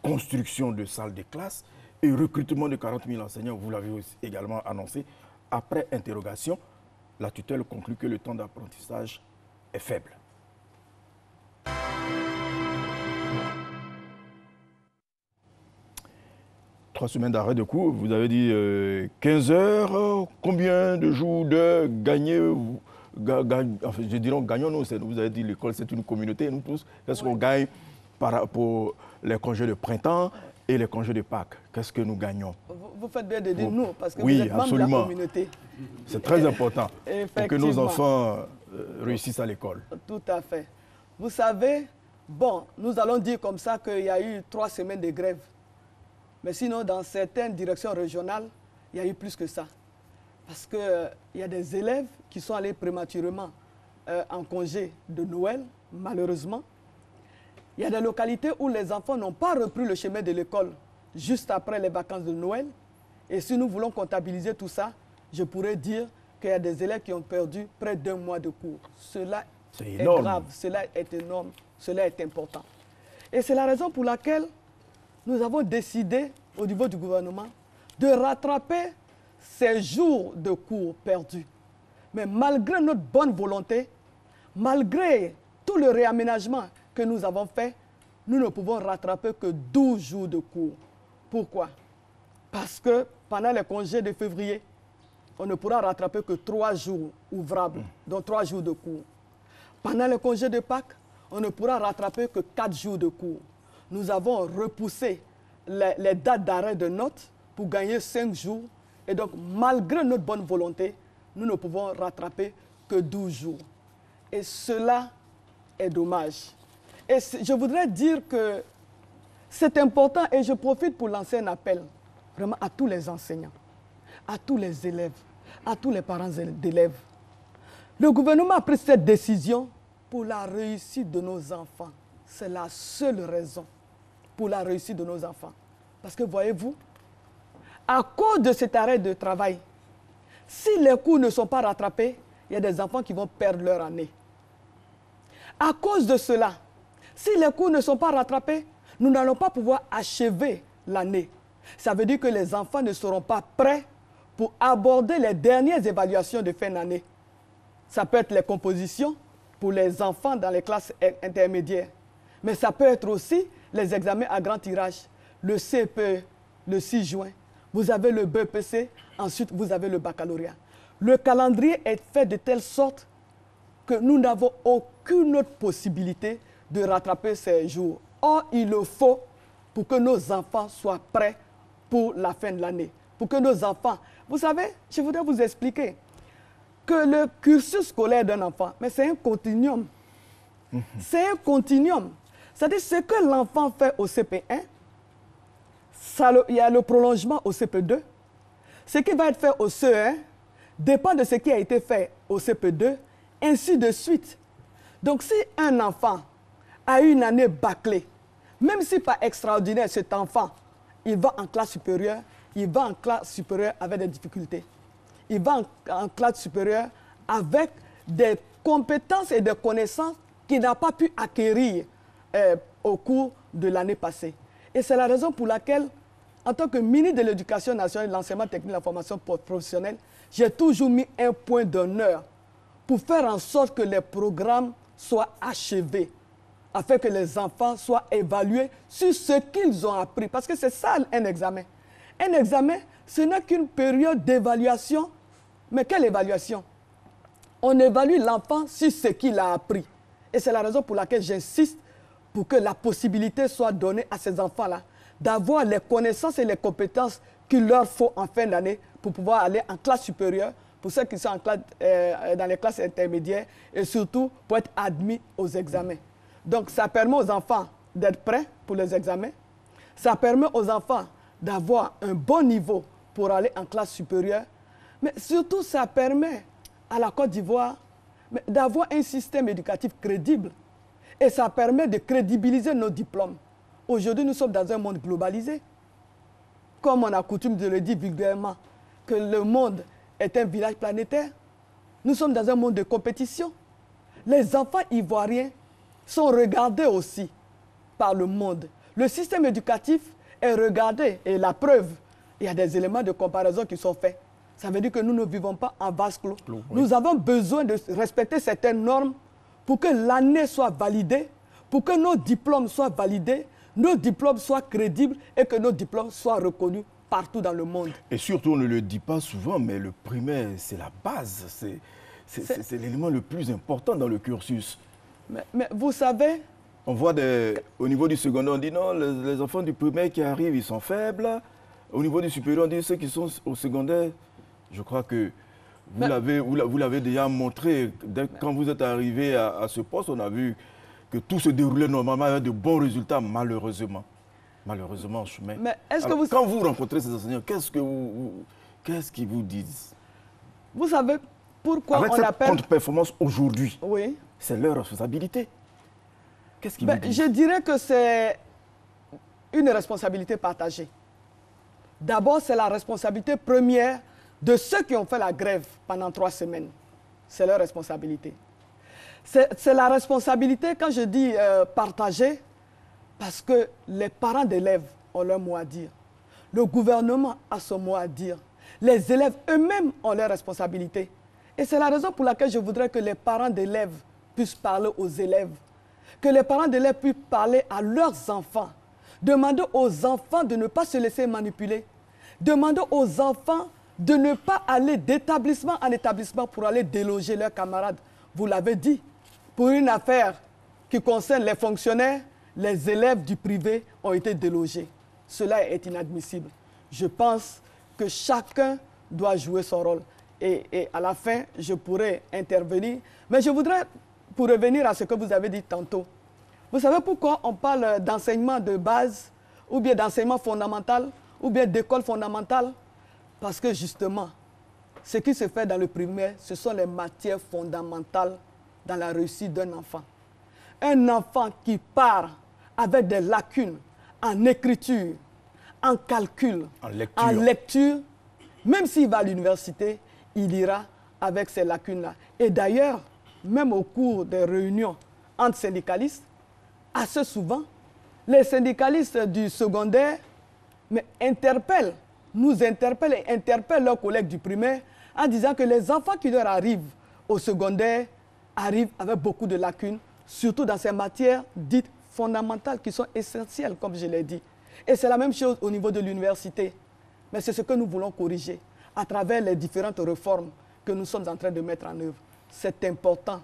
construction de salles de classe et recrutement de 40 000 enseignants, vous l'avez également annoncé. Après interrogation, la tutelle conclut que le temps d'apprentissage est faible. Trois semaines d'arrêt de cours, vous avez dit 15 heures, combien de jours de gagner, enfin, je dirais gagnons-nous, vous avez dit l'école c'est une communauté, nous tous, qu'est-ce qu'on gagne pour les congés de printemps et les congés de Pâques, qu'est-ce que nous gagnons? Vous faites bien de dire nous, parce que oui, vous êtes membre absolument. de la communauté. C'est très important pour que nos enfants réussissent à l'école. Tout à fait. Vous savez, bon, nous allons dire comme ça qu'il y a eu 3 semaines de grève. Mais sinon, dans certaines directions régionales, il y a eu plus que ça. Parce qu'il y a des élèves qui sont allés prématurément en congé de Noël, malheureusement. Il y a des localités où les enfants n'ont pas repris le chemin de l'école juste après les vacances de Noël. Et si nous voulons comptabiliser tout ça, je pourrais dire qu'il y a des élèves qui ont perdu près d'1 mois de cours. Cela est grave, cela est énorme, cela est important. Et c'est la raison pour laquelle nous avons décidé, au niveau du gouvernement, de rattraper ces jours de cours perdus. Mais malgré notre bonne volonté, malgré tout le réaménagement que nous avons fait, nous ne pouvons rattraper que 12 jours de cours. Pourquoi? Parce que pendant les congés de février, on ne pourra rattraper que 3 jours ouvrables, donc 3 jours de cours. Pendant les congés de Pâques, on ne pourra rattraper que 4 jours de cours. Nous avons repoussé les dates d'arrêt de notes pour gagner 5 jours. Et donc, malgré notre bonne volonté, nous ne pouvons rattraper que 12 jours. Et cela est dommage. Et je voudrais dire que c'est important et je profite pour lancer un appel vraiment à tous les enseignants, à tous les élèves, à tous les parents d'élèves. Le gouvernement a pris cette décision pour la réussite de nos enfants. C'est la seule raison pour la réussite de nos enfants. Parce que voyez-vous, à cause de cet arrêt de travail, si les cours ne sont pas rattrapés, il y a des enfants qui vont perdre leur année. À cause de cela, si les cours ne sont pas rattrapés, nous n'allons pas pouvoir achever l'année. Ça veut dire que les enfants ne seront pas prêts pour aborder les dernières évaluations de fin d'année. Ça peut être les compositions pour les enfants dans les classes intermédiaires. Mais ça peut être aussi les examens à grand tirage. Le CPE, le 6 juin. Vous avez le BEPC, ensuite vous avez le baccalauréat. Le calendrier est fait de telle sorte que nous n'avons aucune autre possibilité de rattraper ces jours. Or, il le faut pour que nos enfants soient prêts pour la fin de l'année. Pour que nos enfants... Vous savez, je voudrais vous expliquer que le cursus scolaire d'un enfant, mais c'est un continuum. C'est un continuum. C'est-à-dire ce que l'enfant fait au CP1, il y a le prolongement au CP2. Ce qui va être fait au CE1 dépend de ce qui a été fait au CP2, ainsi de suite. Donc si un enfant a une année bâclée, même si pas extraordinaire, cet enfant, il va en classe supérieure, il va en classe supérieure avec des difficultés. Il va en classe supérieure avec des compétences et des connaissances qu'il n'a pas pu acquérir au cours de l'année passée. Et c'est la raison pour laquelle, en tant que ministre de l'Éducation nationale, de l'enseignement technique et de la formation professionnelle, j'ai toujours mis un point d'honneur pour faire en sorte que les programmes soient achevés, afin que les enfants soient évalués sur ce qu'ils ont appris. Parce que c'est ça un examen. Un examen, ce n'est qu'une période d'évaluation. Mais quelle évaluation? On évalue l'enfant sur ce qu'il a appris. Et c'est la raison pour laquelle j'insiste pour que la possibilité soit donnée à ces enfants-là d'avoir les connaissances et les compétences qu'il leur faut en fin d'année pour pouvoir aller en classe supérieure, pour ceux qui sont en classe, dans les classes intermédiaires et surtout pour être admis aux examens. Donc ça permet aux enfants d'être prêts pour les examens. Ça permet aux enfants d'avoir un bon niveau pour aller en classe supérieure. Mais surtout, ça permet à la Côte d'Ivoire d'avoir un système éducatif crédible. Et ça permet de crédibiliser nos diplômes. Aujourd'hui, nous sommes dans un monde globalisé. Comme on a coutume de le dire vulgairement, que le monde est un village planétaire. Nous sommes dans un monde de compétition. Les enfants ivoiriens sont regardés aussi par le monde. Le système éducatif est regardé, et la preuve, il y a des éléments de comparaison qui sont faits. Ça veut dire que nous ne vivons pas en vase clos. Oui. Nous avons besoin de respecter certaines normes pour que l'année soit validée, pour que nos diplômes soient validés, nos diplômes soient crédibles et que nos diplômes soient reconnus partout dans le monde. Et surtout, on ne le dit pas souvent, mais le primaire, c'est la base. C'est l'élément le plus important dans le cursus. Mais vous savez... On voit au niveau du secondaire, on dit non, les enfants du primaire qui arrivent, ils sont faibles. Au niveau du supérieur, on dit ceux qui sont au secondaire. Je crois que vous l'avez déjà montré. Quand vous êtes arrivé à ce poste, on a vu que tout se déroulait normalement avec de bons résultats, malheureusement. Malheureusement, en chemin. Mais alors, quand vous rencontrez ces enseignants, qu'est-ce qu'ils vous disent? Vous savez pourquoi avec on cette appelle... contre-performance aujourd'hui, oui. C'est leur responsabilité. Qu'est-ce qu'ils vous disent? Je dirais que c'est une responsabilité partagée. D'abord, c'est la responsabilité première de ceux qui ont fait la grève pendant 3 semaines. C'est leur responsabilité. C'est la responsabilité, quand je dis partagée, parce que les parents d'élèves ont leur mot à dire. Le gouvernement a son mot à dire. Les élèves eux-mêmes ont leurs responsabilités. Et c'est la raison pour laquelle je voudrais que les parents d'élèves puissent parler aux élèves. Que les parents d'élèves puissent parler à leurs enfants. Demander aux enfants de ne pas se laisser manipuler. Demander aux enfants de ne pas aller d'établissement en établissement pour aller déloger leurs camarades. Vous l'avez dit, pour une affaire qui concerne les fonctionnaires, les élèves du privé ont été délogés. Cela est inadmissible. Je pense que chacun doit jouer son rôle. Et à la fin, je pourrai intervenir. Mais je voudrais, pour revenir à ce que vous avez dit tantôt, vous savez pourquoi on parle d'enseignement de base, ou bien d'enseignement fondamental, ou bien d'école fondamentale? Parce que justement, ce qui se fait dans le primaire, ce sont les matières fondamentales dans la réussite d'un enfant. Un enfant qui part avec des lacunes en écriture, en calcul, en lecture, même s'il va à l'université, il ira avec ces lacunes-là. Et d'ailleurs, même au cours des réunions entre syndicalistes, assez souvent, les syndicalistes du secondaire nous interpellent et interpellent leurs collègues du primaire en disant que les enfants qui leur arrivent au secondaire arrivent avec beaucoup de lacunes, surtout dans ces matières dites fondamentales qui sont essentielles, comme je l'ai dit. Et c'est la même chose au niveau de l'université. Mais c'est ce que nous voulons corriger à travers les différentes réformes que nous sommes en train de mettre en œuvre. C'est important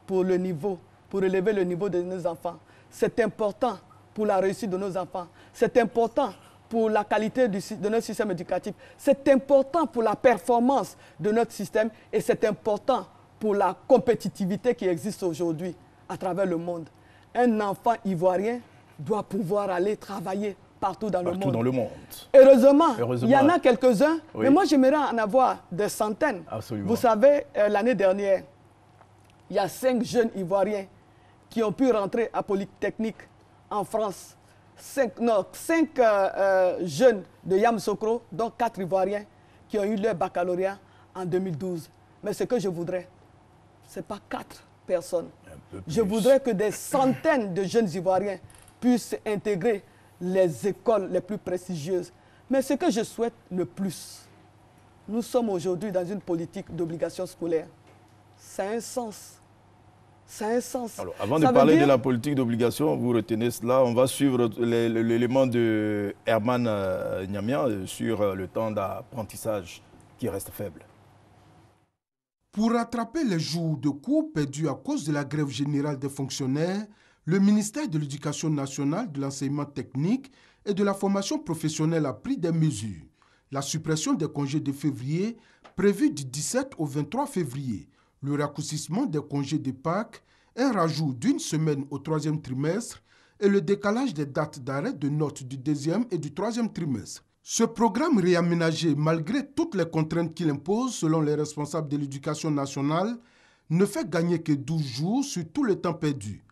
pour le niveau, pour élever le niveau de nos enfants. C'est important pour la réussite de nos enfants. C'est important pour la qualité de notre système éducatif. C'est important pour la performance de notre système et c'est important pour la compétitivité qui existe aujourd'hui à travers le monde. Un enfant ivoirien doit pouvoir aller travailler partout dans le monde. Heureusement, il y en a quelques-uns, mais moi j'aimerais en avoir des centaines. Absolument. Vous savez, l'année dernière, il y a 5 jeunes Ivoiriens qui ont pu rentrer à Polytechnique en France. 5 jeunes de Yamoussoukro, dont 4 Ivoiriens, qui ont eu leur baccalauréat en 2012. Mais ce que je voudrais, ce n'est pas 4 personnes. Je voudrais que des centaines de jeunes Ivoiriens puissent intégrer les écoles les plus prestigieuses. Mais ce que je souhaite le plus, nous sommes aujourd'hui dans une politique d'obligation scolaire. Ça a un sens. Ça a un sens. Alors, avant de parler de la politique d'obligation, vous retenez cela. On va suivre l'élément de Herman Niamia sur le temps d'apprentissage qui reste faible. Pour rattraper les jours de cours perdus à cause de la grève générale des fonctionnaires, le ministère de l'Éducation nationale, de l'enseignement technique et de la formation professionnelle a pris des mesures. La suppression des congés de février, prévue du 17 au 23 février, le raccourcissement des congés de Pâques, un rajout d'une semaine au 3e trimestre et le décalage des dates d'arrêt de notes du 2e et du 3e trimestre. Ce programme réaménagé, malgré toutes les contraintes qu'il impose selon les responsables de l'Éducation nationale, ne fait gagner que 12 jours sur tout le temps perdu.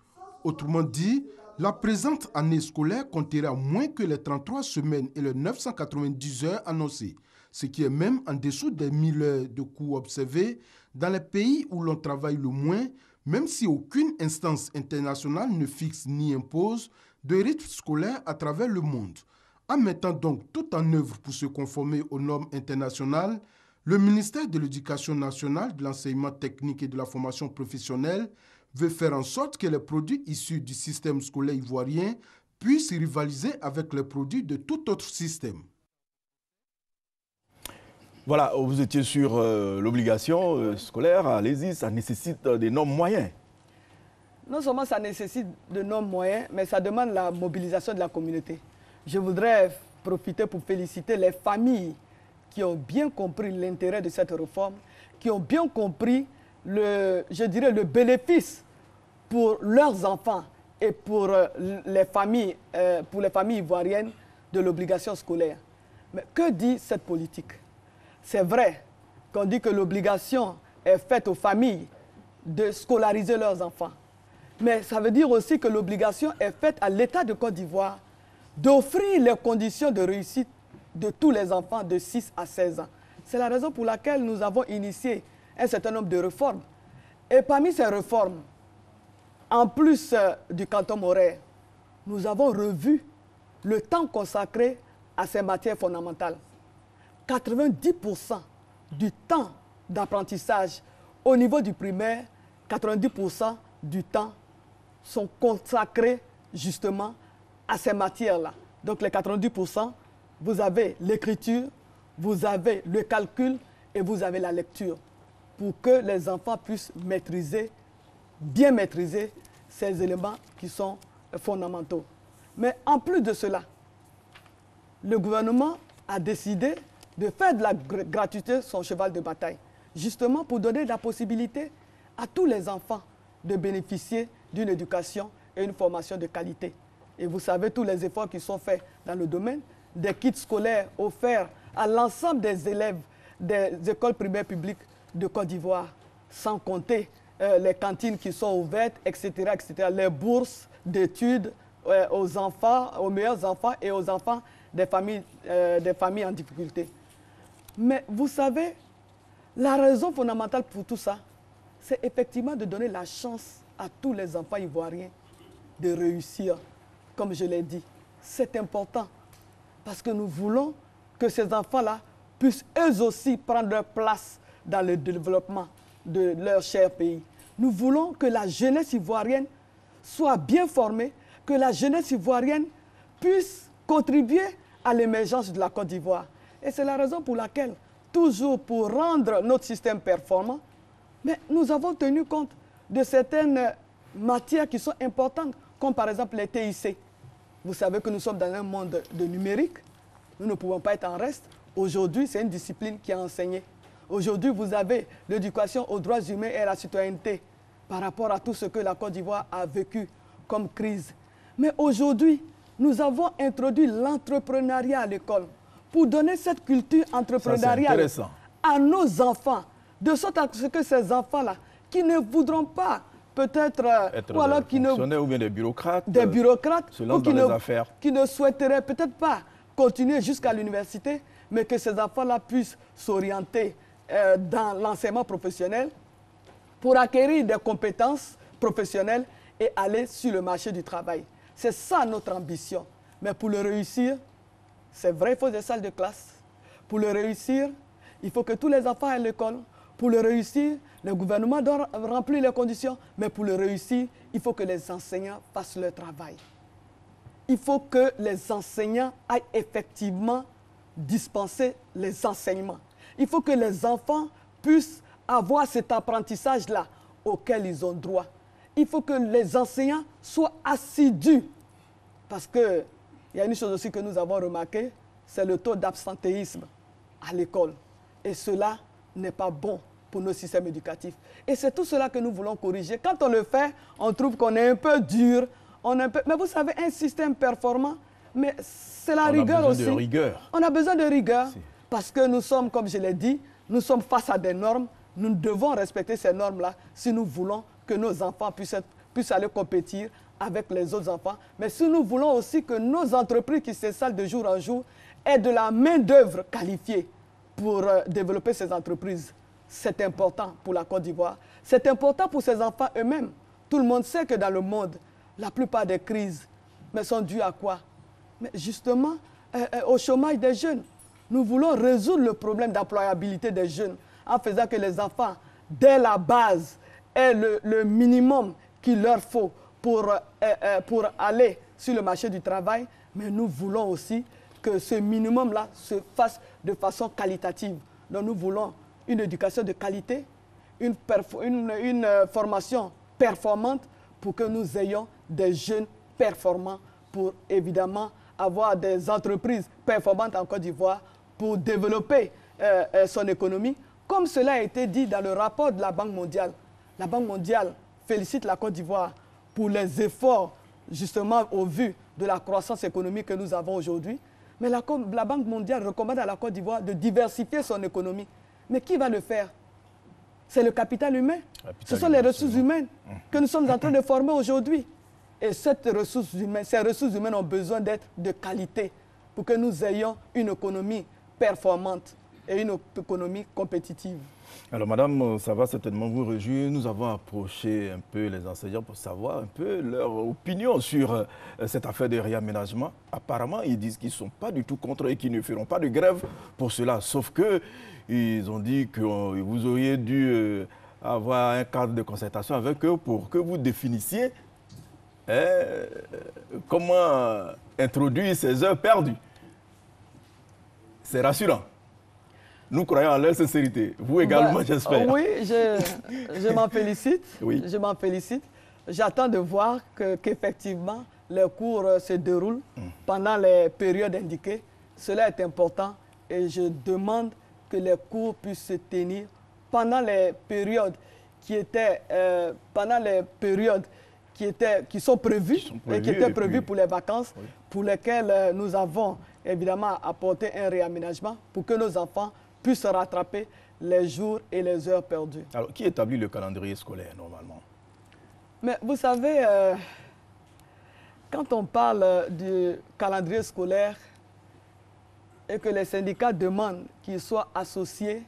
Autrement dit, la présente année scolaire comptera moins que les 33 semaines et les 990 heures annoncées, ce qui est même en dessous des 1000 heures de cours observés dans les pays où l'on travaille le moins, même si aucune instance internationale ne fixe ni impose de rythme scolaire à travers le monde. En mettant donc tout en œuvre pour se conformer aux normes internationales, le ministère de l'Éducation nationale, de l'enseignement technique et de la formation professionnelle veut faire en sorte que les produits issus du système scolaire ivoirien puissent rivaliser avec les produits de tout autre système. Voilà, vous étiez sur l'obligation scolaire, allez-y, ça nécessite d'énormes moyens. Non seulement ça nécessite d'énormes moyens, mais ça demande la mobilisation de la communauté. Je voudrais profiter pour féliciter les familles qui ont bien compris l'intérêt de cette réforme, qui ont bien compris le bénéfice pour leurs enfants et pour les familles ivoiriennes de l'obligation scolaire. Mais que dit cette politique? C'est vrai qu'on dit que l'obligation est faite aux familles de scolariser leurs enfants. Mais ça veut dire aussi que l'obligation est faite à l'État de Côte d'Ivoire d'offrir les conditions de réussite de tous les enfants de 6 à 16 ans. C'est la raison pour laquelle nous avons initié un certain nombre de réformes. Et parmi ces réformes, en plus du quantum horaire, nous avons revu le temps consacré à ces matières fondamentales. 90% du temps d'apprentissage au niveau du primaire, 90% du temps sont consacrés justement à ces matières-là. Donc les 90%, vous avez l'écriture, vous avez le calcul et vous avez la lecture pour que les enfants puissent bien maîtriser ces éléments qui sont fondamentaux. Mais en plus de cela, le gouvernement a décidé de faire de la gratuité son cheval de bataille, justement pour donner la possibilité à tous les enfants de bénéficier d'une éducation et une formation de qualité. Et vous savez tous les efforts qui sont faits dans le domaine des kits scolaires offerts à l'ensemble des élèves des écoles primaires publiques de Côte d'Ivoire, sans compter les cantines qui sont ouvertes, etc., etc., les bourses d'études aux enfants, aux meilleurs enfants et aux enfants des familles en difficulté. Mais vous savez, la raison fondamentale pour tout ça, c'est effectivement de donner la chance à tous les enfants ivoiriens de réussir, comme je l'ai dit. C'est important parce que nous voulons que ces enfants-là puissent eux aussi prendre leur place dans le développement de leur cher pays. Nous voulons que la jeunesse ivoirienne soit bien formée, que la jeunesse ivoirienne puisse contribuer à l'émergence de la Côte d'Ivoire. Et c'est la raison pour laquelle, toujours pour rendre notre système performant, mais nous avons tenu compte de certaines matières qui sont importantes, comme par exemple les TIC. Vous savez que nous sommes dans un monde de numérique. Nous ne pouvons pas être en reste. Aujourd'hui, c'est une discipline qui est enseignée. Aujourd'hui, vous avez l'éducation aux droits humains et à la citoyenneté par rapport à tout ce que la Côte d'Ivoire a vécu comme crise. Mais aujourd'hui, nous avons introduit l'entrepreneuriat à l'école pour donner cette culture entrepreneuriale à nos enfants, de sorte à ce que ces enfants-là, qui ne voudront pas peut-être ou alors qui ne ou bien des bureaucrates se lancent dans les affaires, qui ne souhaiteraient peut-être pas continuer jusqu'à l'université, mais que ces enfants-là puissent s'orienter dans l'enseignement professionnel pour acquérir des compétences professionnelles et aller sur le marché du travail. C'est ça notre ambition. Mais pour le réussir, c'est vrai, il faut des salles de classe. Pour le réussir, il faut que tous les enfants aient l'école. Pour le réussir, le gouvernement doit remplir les conditions. Mais pour le réussir, il faut que les enseignants fassent leur travail. Il faut que les enseignants aillent effectivement dispenser les enseignements. Il faut que les enfants puissent avoir cet apprentissage-là auquel ils ont droit. Il faut que les enseignants soient assidus. Parce qu'il y a une chose aussi que nous avons remarqué, c'est le taux d'absentéisme à l'école. Et cela n'est pas bon pour nos systèmes éducatifs. Et c'est tout cela que nous voulons corriger. Quand on le fait, on trouve qu'on est un peu dur. Mais vous savez, un système performant, mais c'est la rigueur aussi. On a besoin de rigueur. Parce que nous sommes, comme je l'ai dit, nous sommes face à des normes. Nous devons respecter ces normes-là si nous voulons que nos enfants puissent aller compétir avec les autres enfants. Mais si nous voulons aussi que nos entreprises qui s'installent de jour en jour aient de la main-d'œuvre qualifiée pour développer ces entreprises, c'est important pour la Côte d'Ivoire. C'est important pour ces enfants eux-mêmes. Tout le monde sait que dans le monde, la plupart des crises sont dues à quoi? Mais justement, au chômage des jeunes. Nous voulons résoudre le problème d'employabilité des jeunes en faisant que les enfants, dès la base, aient le minimum qu'il leur faut pour aller sur le marché du travail. Mais nous voulons aussi que ce minimum-là se fasse de façon qualitative. Donc nous voulons une éducation de qualité, une formation performante pour que nous ayons des jeunes performants pour évidemment avoir des entreprises performantes en Côte d'Ivoire pour développer son économie, comme cela a été dit dans le rapport de la Banque mondiale. La Banque mondiale félicite la Côte d'Ivoire pour les efforts, justement, au vu de la croissance économique que nous avons aujourd'hui. Mais la Banque mondiale recommande à la Côte d'Ivoire de diversifier son économie. Mais qui va le faire? C'est le capital humain. Ce sont les ressources humaines que nous sommes en train de former aujourd'hui. Et ces ressources humaines ont besoin d'être de qualité pour que nous ayons une économie performante et une économie compétitive. Alors, madame, ça va certainement vous réjouir. Nous avons approché un peu les enseignants pour savoir un peu leur opinion sur cette affaire de réaménagement. Apparemment, ils disent qu'ils ne sont pas du tout contre et qu'ils ne feront pas de grève pour cela. Sauf qu'ils ont dit que vous auriez dû avoir un cadre de concertation avec eux pour que vous définissiez comment introduire ces heures perdues. C'est rassurant. Nous croyons en leur sincérité. Vous également, j'espère. Oui, je m'en félicite. Oui. Je m'en félicite. J'attends de voir qu'effectivement, les cours se déroulent pendant les périodes indiquées. Cela est important et je demande que les cours puissent se tenir pendant les périodes qui sont prévues et qui étaient prévues pour les vacances, oui, pour lesquelles nous avons évidemment apporté un réaménagement pour que nos enfants puissent rattraper les jours et les heures perdues. Alors, qui établit le calendrier scolaire normalement? Mais vous savez, quand on parle du calendrier scolaire et que les syndicats demandent qu'il soit associé,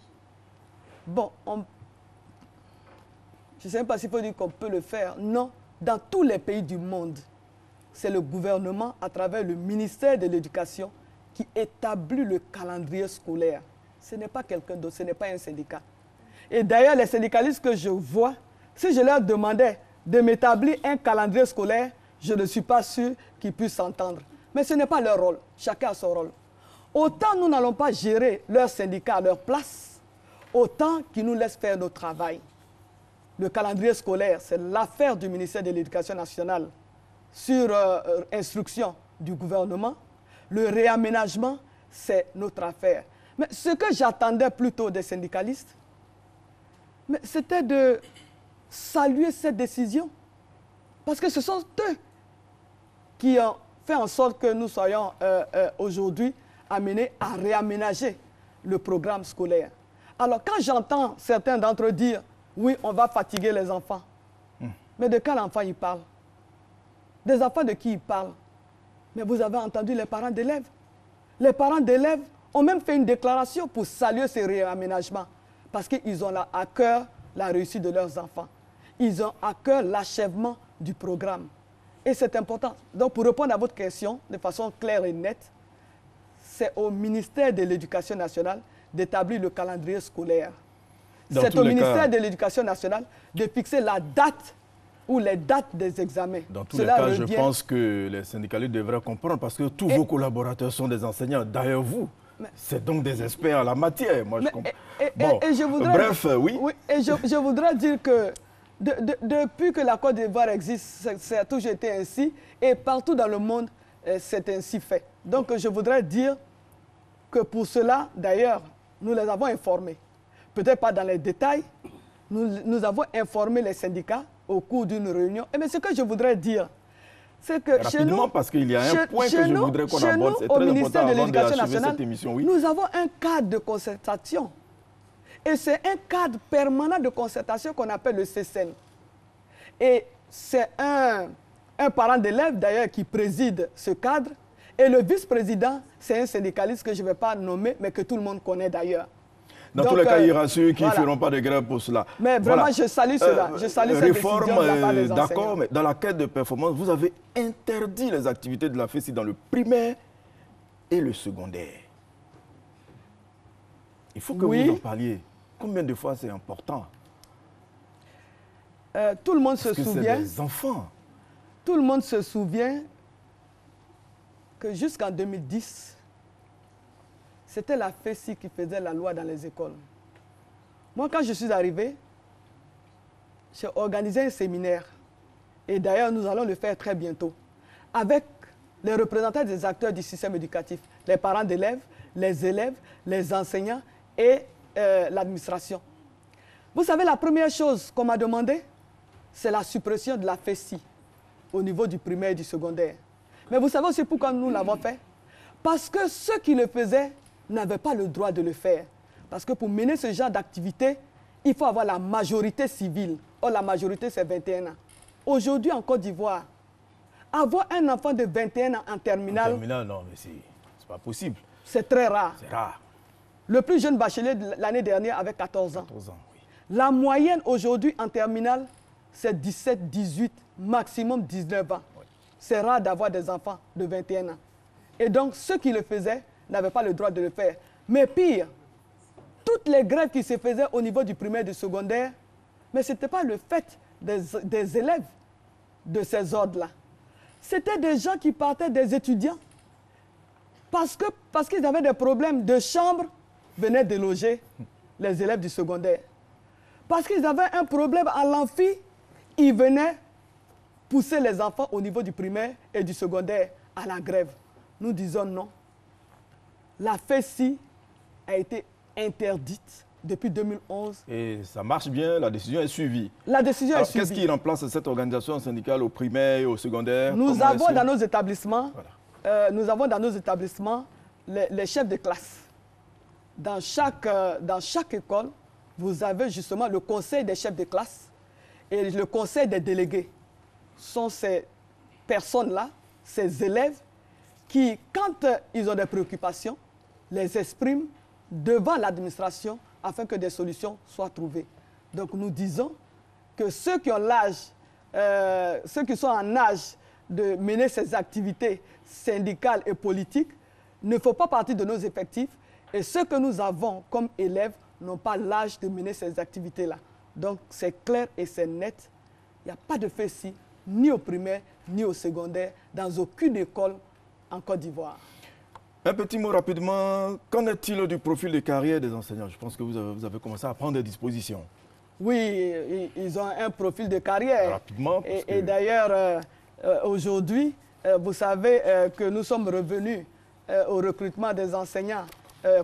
bon, je ne sais pas s'il faut dire qu'on peut le faire. Non, dans tous les pays du monde, c'est le gouvernement, à travers le ministère de l'Éducation, qui établit le calendrier scolaire. Ce n'est pas quelqu'un d'autre, ce n'est pas un syndicat. Et d'ailleurs, les syndicalistes que je vois, si je leur demandais de m'établir un calendrier scolaire, je ne suis pas sûr qu'ils puissent s'entendre. Mais ce n'est pas leur rôle, chacun a son rôle. Autant nous n'allons pas gérer leur syndicat à leur place, autant qu'ils nous laissent faire notre travail. Le calendrier scolaire, c'est l'affaire du ministère de l'Éducation nationale sur instruction du gouvernement. Le réaménagement, c'est notre affaire. Mais ce que j'attendais plutôt des syndicalistes, c'était de saluer cette décision. Parce que ce sont eux qui ont fait en sorte que nous soyons aujourd'hui amenés à réaménager le programme scolaire. Alors quand j'entends certains d'entre eux dire « oui, on va fatiguer les enfants », mais de quel enfant ils parlent? Des enfants de qui ils parlent? Mais vous avez entendu les parents d'élèves. Les parents d'élèves ont même fait une déclaration pour saluer ces réaménagements parce qu'ils ont à cœur la réussite de leurs enfants. Ils ont à cœur l'achèvement du programme. Et c'est important. Donc, pour répondre à votre question de façon claire et nette, c'est au ministère de l'Éducation nationale d'établir le calendrier scolaire. C'est au ministère de l'Éducation nationale de fixer la date ou les dates des examens. Dans tous les cas, je pense que les syndicalistes devraient comprendre parce que tous vos collaborateurs sont des enseignants. D'ailleurs, vous, c'est donc des experts en la matière. Moi, je comprends. Et je voudrais, bref, oui. Et je voudrais dire que depuis que la Côte d'Ivoire existe, ça a toujours été ainsi. Et partout dans le monde, c'est ainsi fait. Donc, je voudrais dire que pour cela, d'ailleurs, nous les avons informés. Peut-être pas dans les détails. Nous avons informé les syndicats au cours d'une réunion. Mais ce que je voudrais dire, c'est que chez nous, parce qu'il y a un point que je voudrais qu'on aborde, c'est au très ministère important de l'Éducation d'achever nationale, cette émission, oui. nous avons un cadre de concertation. Et c'est un cadre permanent de concertation qu'on appelle le CCN. Et c'est un parent d'élève, d'ailleurs, qui préside ce cadre. Et le vice-président, c'est un syndicaliste que je ne vais pas nommer, mais que tout le monde connaît d'ailleurs. Dans tous les cas, il y aura ceux qui ne feront pas de grève pour cela. Mais vraiment, je salue cela. Je salue cette décision de la part des enseignants. D'accord, mais dans la quête de performance, vous avez interdit les activités de la FESI dans le primaire et le secondaire. Il faut que vous en parliez. Combien de fois c'est important? Tout le monde se souvient. C'est des enfants. Tout le monde se souvient que jusqu'en 2010, c'était la FESI qui faisait la loi dans les écoles. Moi, quand je suis arrivé, j'ai organisé un séminaire. Et d'ailleurs, nous allons le faire très bientôt. Avec les représentants des acteurs du système éducatif, les parents d'élèves, les enseignants et l'administration. Vous savez, la première chose qu'on m'a demandé, c'est la suppression de la FESI au niveau du primaire et du secondaire. Mais vous savez aussi pourquoi nous l'avons fait? Parce que ceux qui le faisaient n'avaient pas le droit de le faire. Parce que pour mener ce genre d'activité, il faut avoir la majorité civile. Or, la majorité, c'est 21 ans. Aujourd'hui, en Côte d'Ivoire, avoir un enfant de 21 ans en terminale... En terminale, non, mais c'est pas possible. C'est très rare. C'est rare. Le plus jeune bachelier de l'année dernière avait 14 ans. 14 ans, oui. La moyenne aujourd'hui en terminale, c'est 17, 18, maximum 19 ans. Oui. C'est rare d'avoir des enfants de 21 ans. Et donc, ceux qui le faisaient n'avaient pas le droit de le faire. Mais pire, toutes les grèves qui se faisaient au niveau du primaire et du secondaire, mais ce n'était pas le fait des élèves de ces ordres-là. C'était des gens qui partaient, des étudiants, parce qu'ils avaient des problèmes de chambre, venaient déloger les élèves du secondaire. Parce qu'ils avaient un problème à l'amphi, ils venaient pousser les enfants au niveau du primaire et du secondaire à la grève. Nous disons non. La FESI a été interdite depuis 2011. Et ça marche bien, la décision est suivie. La décision est suivie. Qu'est-ce qui remplace cette organisation syndicale au primaire et au secondaire? Nous avons dans nos établissements, les chefs de classe. Dans chaque école, vous avez justement le conseil des chefs de classe et le conseil des délégués. Sont ces personnes-là, ces élèves, qui, quand ils ont des préoccupations, les expriment devant l'administration afin que des solutions soient trouvées. Donc nous disons que ceux qui ont l'âge, ceux qui sont en âge de mener ces activités syndicales et politiques ne font pas partie de nos effectifs et ceux que nous avons comme élèves n'ont pas l'âge de mener ces activités-là. Donc c'est clair et c'est net. Il n'y a pas de fait ici, ni au primaire, ni au secondaire, dans aucune école en Côte d'Ivoire. Un petit mot rapidement, qu'en est-il du profil de carrière des enseignants? Je pense que vous avez commencé à prendre des dispositions. Oui, ils ont un profil de carrière. Rapidement. Et d'ailleurs, aujourd'hui, vous savez que nous sommes revenus au recrutement des enseignants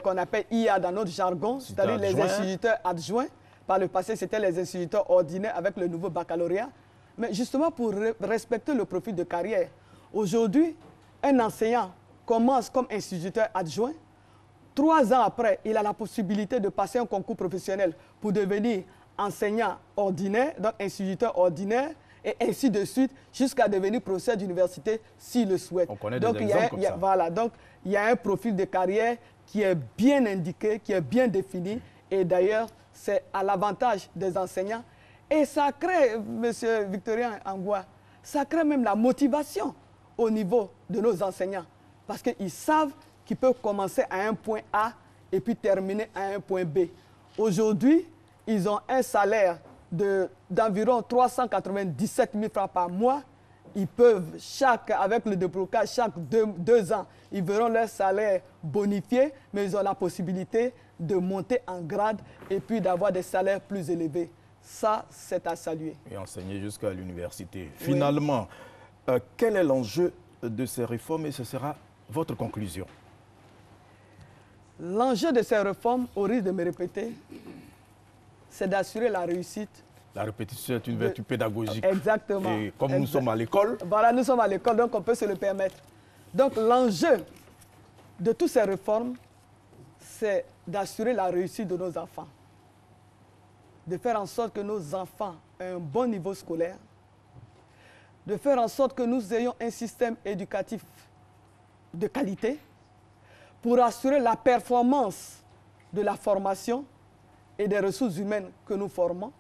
qu'on appelle IA dans notre jargon, c'est-à-dire les instituteurs adjoints. Par le passé, c'était les instituteurs ordinaires avec le nouveau baccalauréat. Mais justement pour respecter le profil de carrière, aujourd'hui, un enseignant commence comme instituteur adjoint. 3 ans après, il a la possibilité de passer un concours professionnel pour devenir enseignant ordinaire, donc instituteur ordinaire, et ainsi de suite, jusqu'à devenir professeur d'université s'il le souhaite. On connaît des exemples comme ça. Voilà, donc il y a un profil de carrière qui est bien indiqué, qui est bien défini, et d'ailleurs, c'est à l'avantage des enseignants. Et ça crée, M. Victorien Angoua, ça crée même la motivation au niveau de nos enseignants. Parce qu'ils savent qu'ils peuvent commencer à un point A et puis terminer à un point B. Aujourd'hui, ils ont un salaire d'environ 397 000 francs par mois. Ils peuvent, avec le déblocage, chaque 2 ans, ils verront leur salaire bonifié, mais ils ont la possibilité de monter en grade et puis d'avoir des salaires plus élevés. Ça, c'est à saluer. Et enseigner jusqu'à l'université. Oui. Finalement, quel est l'enjeu de ces réformes et ce sera votre conclusion? L'enjeu de ces réformes, au risque de me répéter, c'est d'assurer la réussite. La répétition est une vertu pédagogique. Exactement. Et comme nous sommes à l'école... Voilà, nous sommes à l'école, donc on peut se le permettre. Donc l'enjeu de toutes ces réformes, c'est d'assurer la réussite de nos enfants. De faire en sorte que nos enfants aient un bon niveau scolaire. De faire en sorte que nous ayons un système éducatif de qualité pour assurer la performance de la formation et des ressources humaines que nous formons.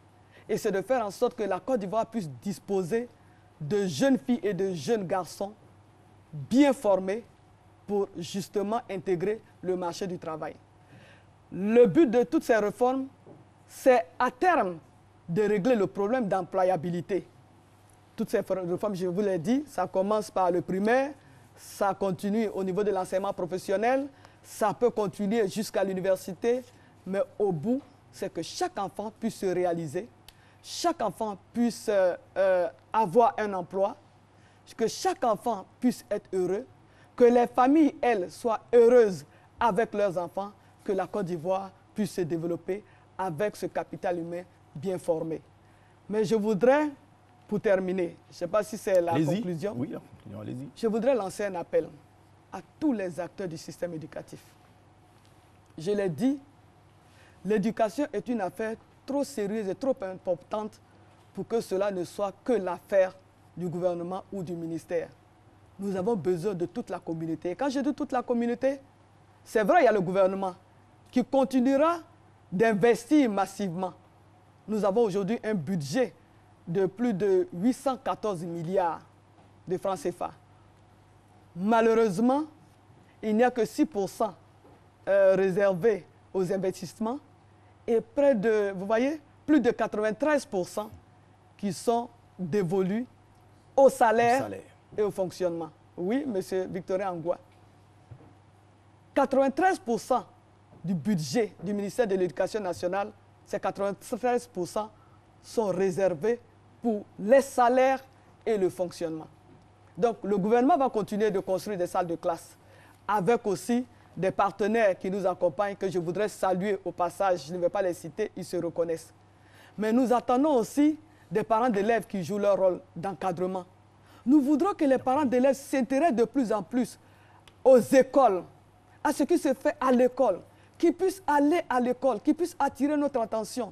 Et c'est de faire en sorte que la Côte d'Ivoire puisse disposer de jeunes filles et de jeunes garçons bien formés pour justement intégrer le marché du travail. Le but de toutes ces réformes, c'est à terme de régler le problème d'employabilité. Toutes ces réformes, je vous l'ai dit, ça commence par le primaire, ça continue au niveau de l'enseignement professionnel, ça peut continuer jusqu'à l'université, mais au bout, c'est que chaque enfant puisse se réaliser, chaque enfant puisse avoir un emploi, que chaque enfant puisse être heureux, que les familles, elles, soient heureuses avec leurs enfants, que la Côte d'Ivoire puisse se développer avec ce capital humain bien formé. Mais je voudrais, pour terminer, je ne sais pas si c'est la conclusion, oui, allez-y. Je voudrais lancer un appel à tous les acteurs du système éducatif. Je l'ai dit, l'éducation est une affaire trop sérieuse et trop importante pour que cela ne soit que l'affaire du gouvernement ou du ministère. Nous avons besoin de toute la communauté. Et quand je dis toute la communauté, c'est vrai, il y a le gouvernement qui continuera d'investir massivement. Nous avons aujourd'hui un budget de plus de 814 milliards de francs CFA. Malheureusement, il n'y a que 6% réservés aux investissements et près de, vous voyez, plus de 93% qui sont dévolus au salaire et au fonctionnement. Oui, M. Victorien Angoua. 93% du budget du ministère de l'Éducation nationale, ces 93% sont réservés pour les salaires et le fonctionnement. Donc, le gouvernement va continuer de construire des salles de classe avec aussi des partenaires qui nous accompagnent, que je voudrais saluer au passage, je ne vais pas les citer, ils se reconnaissent. Mais nous attendons aussi des parents d'élèves qui jouent leur rôle d'encadrement. Nous voudrons que les parents d'élèves s'intéressent de plus en plus aux écoles, à ce qui se fait à l'école, qui puissent aller à l'école, qui puissent attirer notre attention.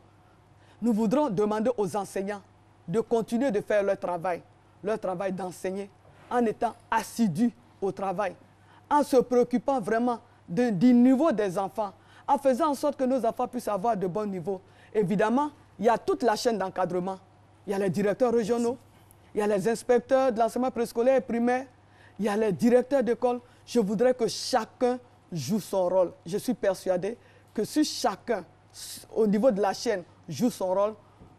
Nous voudrons demander aux enseignants de continuer de faire leur travail d'enseigner, en étant assidus au travail, en se préoccupant vraiment du niveau des enfants, en faisant en sorte que nos enfants puissent avoir de bons niveaux. Évidemment, il y a toute la chaîne d'encadrement. Il y a les directeurs régionaux, il y a les inspecteurs de l'enseignement préscolaire et primaire, il y a les directeurs d'école. Je voudrais que chacun joue son rôle. Je suis persuadé que si chacun, au niveau de la chaîne, joue son rôle,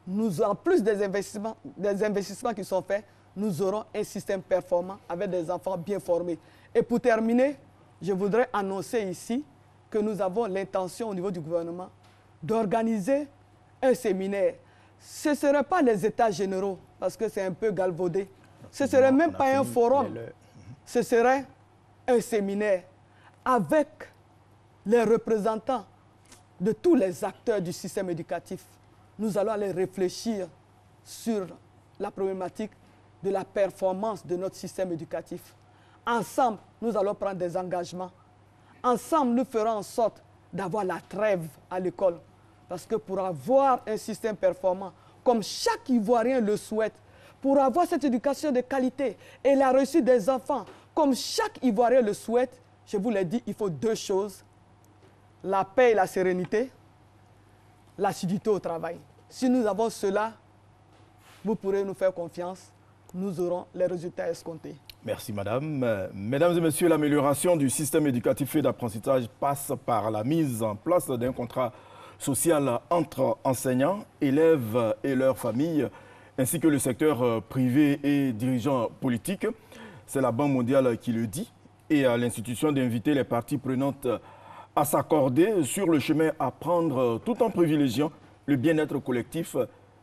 nous, en plus des investissements qui sont faits, nous aurons un système performant avec des enfants bien formés. Et pour terminer, je voudrais annoncer ici que nous avons l'intention au niveau du gouvernement d'organiser un séminaire. Ce ne serait pas les états généraux, parce que c'est un peu galvaudé. Ce ne serait même pas un forum. Ce serait un séminaire avec les représentants de tous les acteurs du système éducatif. Nous allons aller réfléchir sur la problématique de la performance de notre système éducatif. Ensemble, nous allons prendre des engagements. Ensemble, nous ferons en sorte d'avoir la trêve à l'école. Parce que pour avoir un système performant, comme chaque Ivoirien le souhaite, pour avoir cette éducation de qualité et la réussite des enfants, comme chaque Ivoirien le souhaite, je vous l'ai dit, il faut deux choses, la paix et la sérénité, l'assiduité au travail. Si nous avons cela, vous pourrez nous faire confiance, nous aurons les résultats escomptés. Merci madame. Mesdames et messieurs, l'amélioration du système éducatif et d'apprentissage passe par la mise en place d'un contrat social entre enseignants, élèves et leurs familles, ainsi que le secteur privé et dirigeants politiques. C'est la Banque mondiale qui le dit et à l'institution d'inviter les parties prenantes à s'accorder sur le chemin à prendre tout en privilégiant le bien-être collectif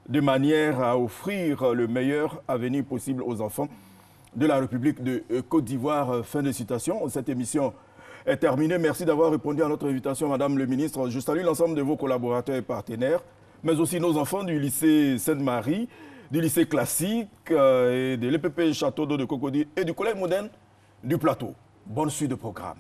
de manière à offrir le meilleur avenir possible aux enfants de la République de Côte d'Ivoire. Fin de citation. Cette émission est terminée. Merci d'avoir répondu à notre invitation, Madame le Ministre. Je salue l'ensemble de vos collaborateurs et partenaires, mais aussi nos enfants du lycée Sainte-Marie, du lycée classique et de l'EPP Château d'eau de Cocody et du collège moderne du Plateau. Bonne suite de programme.